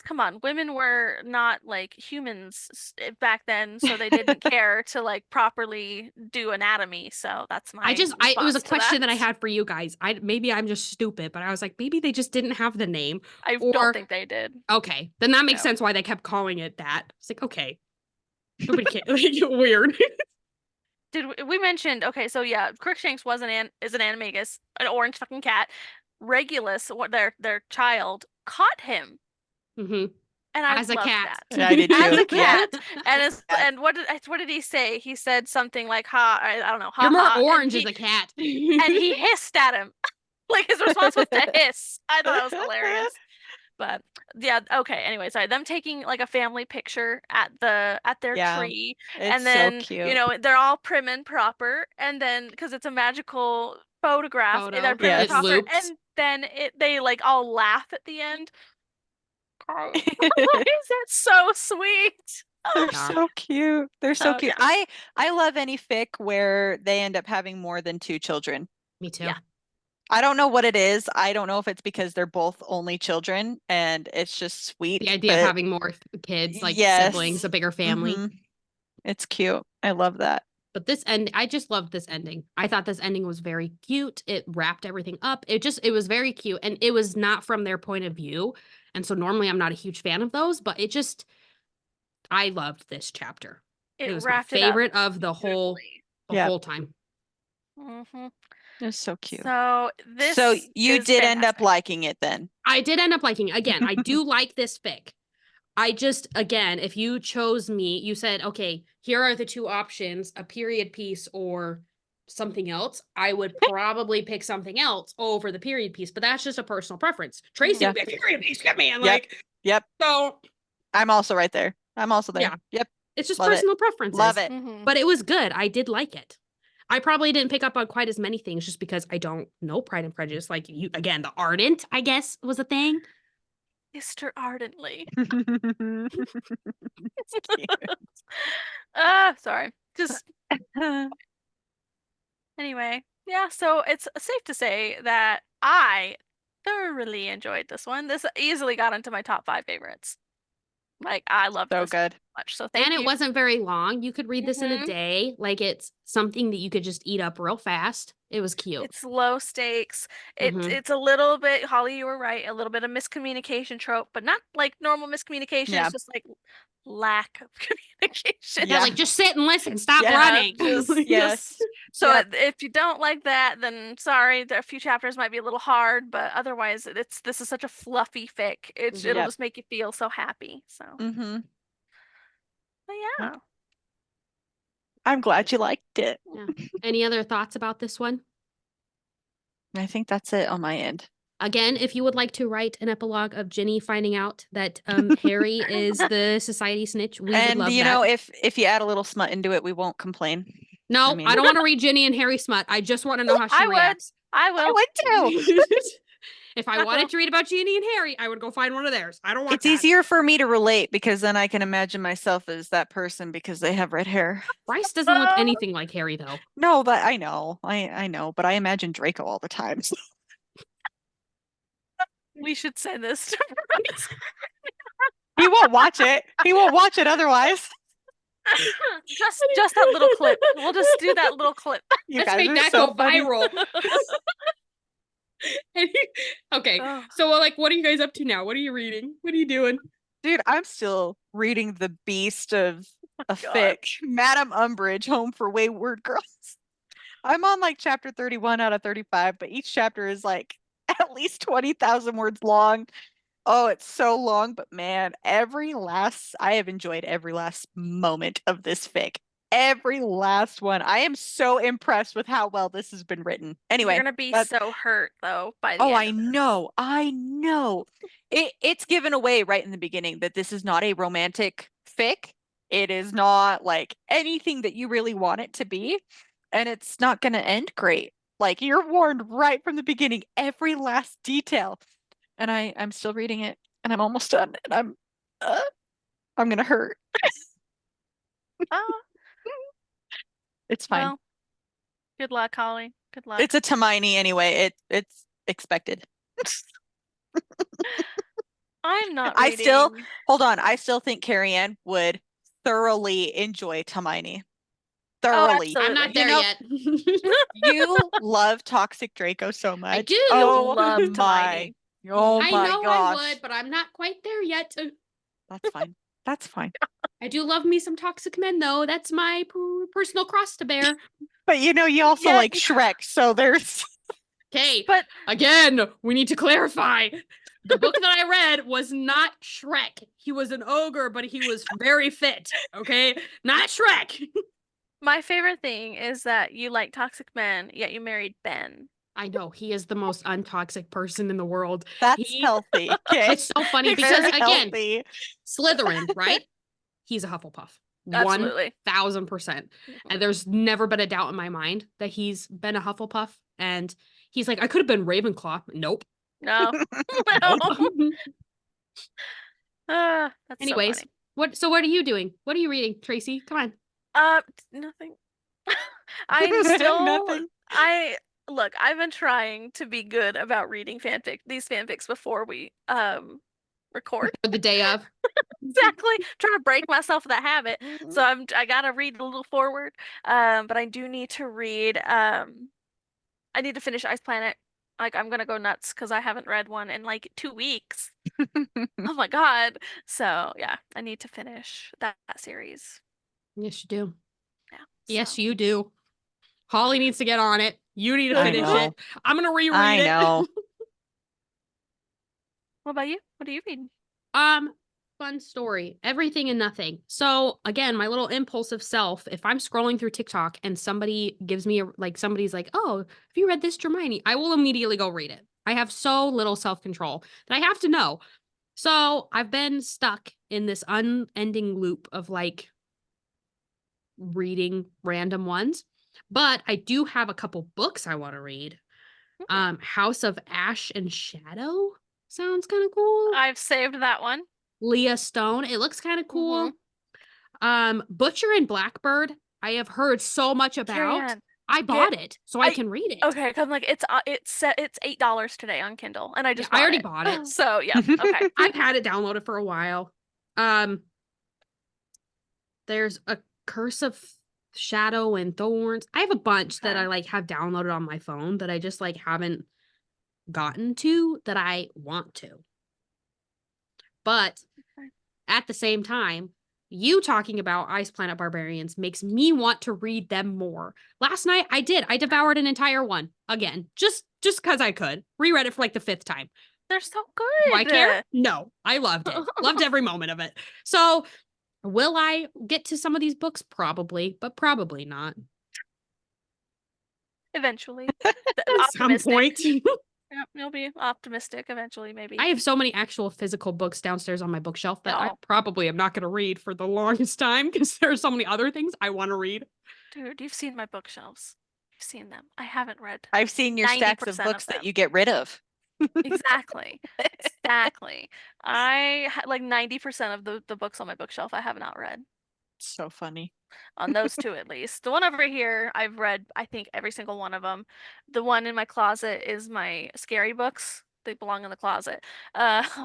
come on, women were not like humans back then, so they didn't care to like properly do anatomy. So that's my it was a response to question that I that. had for you guys. Maybe I'm just stupid, but I was like, maybe they just didn't have the name. I don't think they did. Okay, then that makes No. sense why they kept calling it that. It's like, okay, nobody cares. Weird. we mentioned, okay, so yeah, Crookshanks is an animagus, an orange fucking cat. Regulus, what their child, caught him, Hmm. and I As a loved cat. that. Yeah, I did As too. a Yeah. cat. And Yeah. what did he say? He said something like ha, I don't know, You're ha more ha, orange as a cat. and he hissed at him. Like his response was to hiss. I thought that was hilarious. But yeah, okay. Anyway, sorry. Them taking like a family picture at their Yeah, tree, it's and so then cute. they're all prim and proper, and then because it's a magical photograph, they're Photo. prim and It Yes. proper, loops. and then they like all laugh at the end. Oh, is that so sweet? They're Yeah. so cute. They're so cute. Yeah. I love any fic where they end up having more than two children. Me too. Yeah. I don't know what it is. I don't know if it's because they're both only children and it's just sweet, The idea of but having more kids, like yes. siblings, a bigger family. Mhm. It's cute. I love that. But I just loved this ending. I thought this ending was very cute. It wrapped everything up. It was very cute. And it was not from their point of view. And so normally I'm not a huge fan of those, but I loved this chapter. It It was my wrapped it up favorite of the whole beautifully. Yeah. time. Hmm. It's so cute. So So this you is did end up fantastic. liking it then. I did end up liking it. Again, I do like this fic. I just, again, if you chose me, you said, okay, here are the two options, a period piece or something else. I would probably pick something else over the period piece, but that's just a personal preference. Tracy Yeah. would be like, period piece, get me. And Yep. like, Yep. so I'm also right there. I'm also there. yeah, Yep. it's just Love it. personal preferences. Love it. Mhm. But it was good. I did like it. I probably didn't pick up on quite as many things just because I don't know Pride and Prejudice. Like you, again, the ardent, I guess, was a thing. Mr. Ardently. It's cute. Sorry. Just anyway. Yeah, so it's safe to say that I thoroughly enjoyed this one. This easily got into my top 5 favorites. Like I loved So this good. much. So thank And you. it wasn't very long. You could read this in a Mhm. day. Like it's something that you could just eat up real fast. It was cute. It's low stakes. Mhm. It's a little bit, Holly, you were right, a little bit of miscommunication trope, but not like normal miscommunication. Yeah. It's just like lack of communication. Yeah, Yeah. like just sit and listen. Stop Yeah, running. Yes. So Yep. if you don't like that, then sorry, there a few chapters might be a little hard, but otherwise this is such a fluffy fic. It'll Yep. just make you feel so happy. So, Mm-hmm. but yeah. I'm glad you liked it. Yeah. Any other thoughts about this one? I think that's it on my end. Again, if you would like to write an epilogue of Ginny finding out that Harry is the society snitch, we would And love you that. know, if you add a little smut into it, we won't complain. No, I mean- I don't want to read Ginny and Harry smut. I just want to know how she I would. reacts. I I will. would too. If I wanted to read about Ginny and Harry, I would go find one of theirs. I don't want It's that. easier for me to relate because then I can imagine myself as that person because they have red hair. Bryce doesn't look anything like Harry, though. No, but I know. I know, but I imagine Draco all the time. So. We should send this to Bryce. He won't watch it. He won't watch it otherwise. Just that little clip. We'll just do that little clip. You Let's guys make are that so go funny. viral. Okay, Oh. so like, what are you guys up to now? What are you reading? What are you doing? Dude, I'm still reading the beast of a God. fic, Madame Umbridge, Home for Wayward Girls. I'm on like chapter 31 out of 35, but each chapter is like at least 20,000 words long. Oh, it's so long, but man, I have enjoyed every last moment of this fic. Every last one. I am so impressed with how well this has been written. Anyway, You're gonna be that's- so hurt though by the oh, end I of this. know. I know. It's given away right in the beginning that this is not a romantic fic. It is not like anything that you really want it to be. And it's not going to end great. Like you're warned right from the beginning, every last detail. And I'm still reading it and I'm almost done and I'm going to hurt. Oh, It's fine. well, good luck, Holly. Good luck. It's a Hermione anyway. It's expected. I'm not I still- reading. Hold on. I still think Carrie Ann would thoroughly enjoy Hermione. Oh, Thoroughly. I'm not there absolutely. yet. You love Toxic Draco so much. I do. Oh Love my. Hermione. Oh I my know gosh. I would, but I'm not quite there yet. That's fine. That's fine. I do love me some toxic men, though. That's my personal cross to bear. But you also Yeah. like Shrek, so there's Okay, But again, we need to clarify. The book that I read was not Shrek. He was an ogre, but he was very fit. Okay, not Shrek. my favorite thing is that you like toxic men, yet you married Ben. I know he is the most untoxic person in the world. that's healthy. Okay. It's so funny because Very again, healthy. Slytherin, right? He's a Hufflepuff. Absolutely. 1000%. And there's never been a doubt in my mind that he's been a Hufflepuff. And he's like, I could have been Ravenclaw. Nope. No. Nope. That's Anyways, so funny. what are you doing? What are you reading, Tracy? Come on. Nothing. I'm still Nothing. look, I've been trying to be good about reading these fanfics before we record. For the day of. Exactly. Trying to break myself of that habit. So I gotta read a little forward. But I do need to read I need to finish Ice Planet. Like I'm gonna go nuts because I haven't read one in like 2 weeks. Oh my God. So yeah, I need to finish that series. Yes, you do. Yeah. Yes, So you do. Holly needs to get on it. You need to I finish know. it. I'm gonna reread I it. know. what about you? What are you reading? Fun story. Everything and nothing. So again, my little impulsive self, if I'm scrolling through TikTok and somebody gives me somebody's like, oh, have you read this, Hermione? I will immediately go read it. I have so little self-control that I have to know. So I've been stuck in this unending loop of like reading random ones. But I do have a couple books I want to read. House of Ash and Shadow sounds kind of cool. I've saved that one. Leah Stone. It looks kind of cool. Mm-hmm. Butcher and Blackbird. I have heard so much about. Carrie-Ann, I bought it so I can read it. Okay, because I'm like it's $8 today on Kindle, and I just I bought already it. bought it. So yeah, okay. I've had it downloaded for a while. There's a Curse of Shadow and Thorns. I have a bunch that I like have downloaded on my phone that I just like haven't gotten to that I want to. But at the same time, you talking about Ice Planet Barbarians makes me want to read them more. Last night I did. I devoured an entire one again, just because I could. Reread it for like the 5th time. They're so good. Do I care? No, I loved it. Loved every moment of it. So, will I get to some of these books? Probably, but probably not. Eventually. At some point. Yep, you'll be optimistic eventually, maybe. I have so many actual physical books downstairs on my bookshelf that I Oh. probably am not going to read for the longest time because there are so many other things I want to read. Dude, you've seen my bookshelves. You've seen them. I haven't read I've seen your stacks of 90% books them. that you get rid of. Exactly. Exactly. Like 90% of the books on my bookshelf I have not read. So funny. On those two at least. The one over here, I've read, I think, every single one of them. The one in my closet is my scary books. They belong in the closet,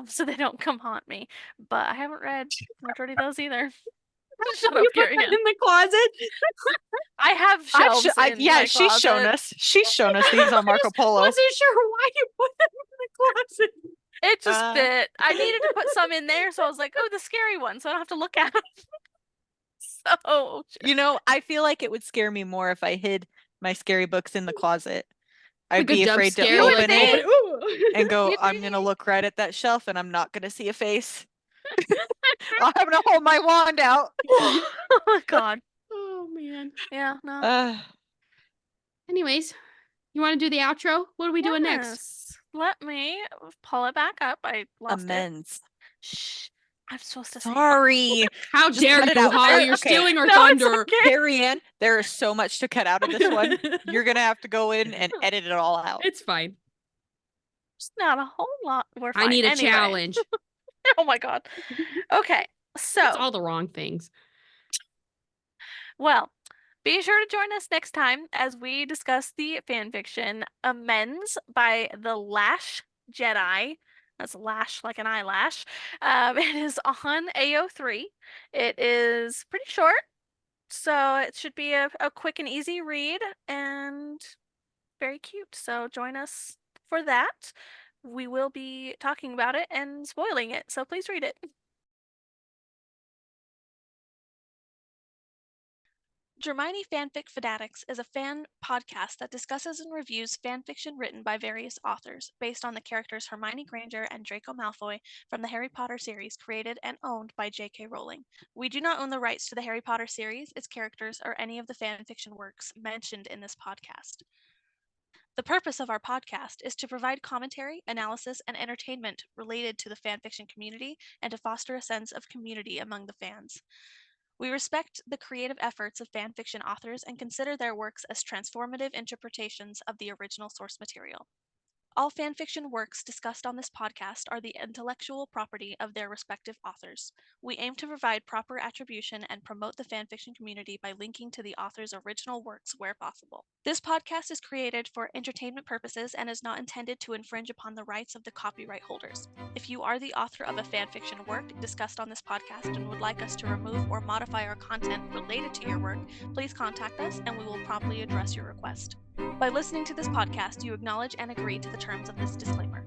so they don't come haunt me. But I haven't read the majority of those either. Shut up, You put Carrie that in the closet? I have shelves in my she's shown closet. us. She's shown us these on Marco Polo. I wasn't sure why you put them in the closet. It just fit. I needed to put some in there, so I was like, oh, the scary one, so I don't have to look at them. So, I feel like it would scare me more if I hid my scary books in the closet. I'd Like a be jump afraid to scare, open like, it ooh. and go, You I'm gonna think- look right at that shelf and I'm not gonna see a face. I'm gonna hold my wand out. Oh my God. Oh man. Yeah, no. Anyways, you want to do the outro? What are we doing next? Yes. Let me pull it back up. I lost Amends. it. Shh. I'm supposed to say. Sorry. How Just dare cut it you, out. Holly? You're Okay. stealing our No, it's thunder. okay. Carrie-Ann, there is so much to cut out of this one. You're gonna have to go in and edit it all out. It's fine. It's not a whole lot. We're fine. I need a Anyway. challenge. Oh my God. Okay. So, It's all the wrong things. well, be sure to join us next time as we discuss the fanfiction Amends by the Lash Jedi. That's lash like an eyelash. It is on AO3. It is pretty short, so it should be a quick and easy read and very cute. So join us for that. We will be talking about it and spoiling it, so please read it. Germani Fanfic Fanatics is a fan podcast that discusses and reviews fanfiction written by various authors based on the characters Hermione Granger and Draco Malfoy from the Harry Potter series created and owned by J.K. Rowling. We do not own the rights to the Harry Potter series, its characters, or any of the fanfiction works mentioned in this podcast. The purpose of our podcast is to provide commentary, analysis, and entertainment related to the fanfiction community and to foster a sense of community among the fans. We respect the creative efforts of fanfiction authors and consider their works as transformative interpretations of the original source material. All fanfiction works discussed on this podcast are the intellectual property of their respective authors. We aim to provide proper attribution and promote the fanfiction community by linking to the author's original works where possible. This podcast is created for entertainment purposes and is not intended to infringe upon the rights of the copyright holders. If you are the author of a fanfiction work discussed on this podcast and would like us to remove or modify our content related to your work, please contact us and we will promptly address your request. By listening to this podcast, you acknowledge and agree to the terms of this disclaimer.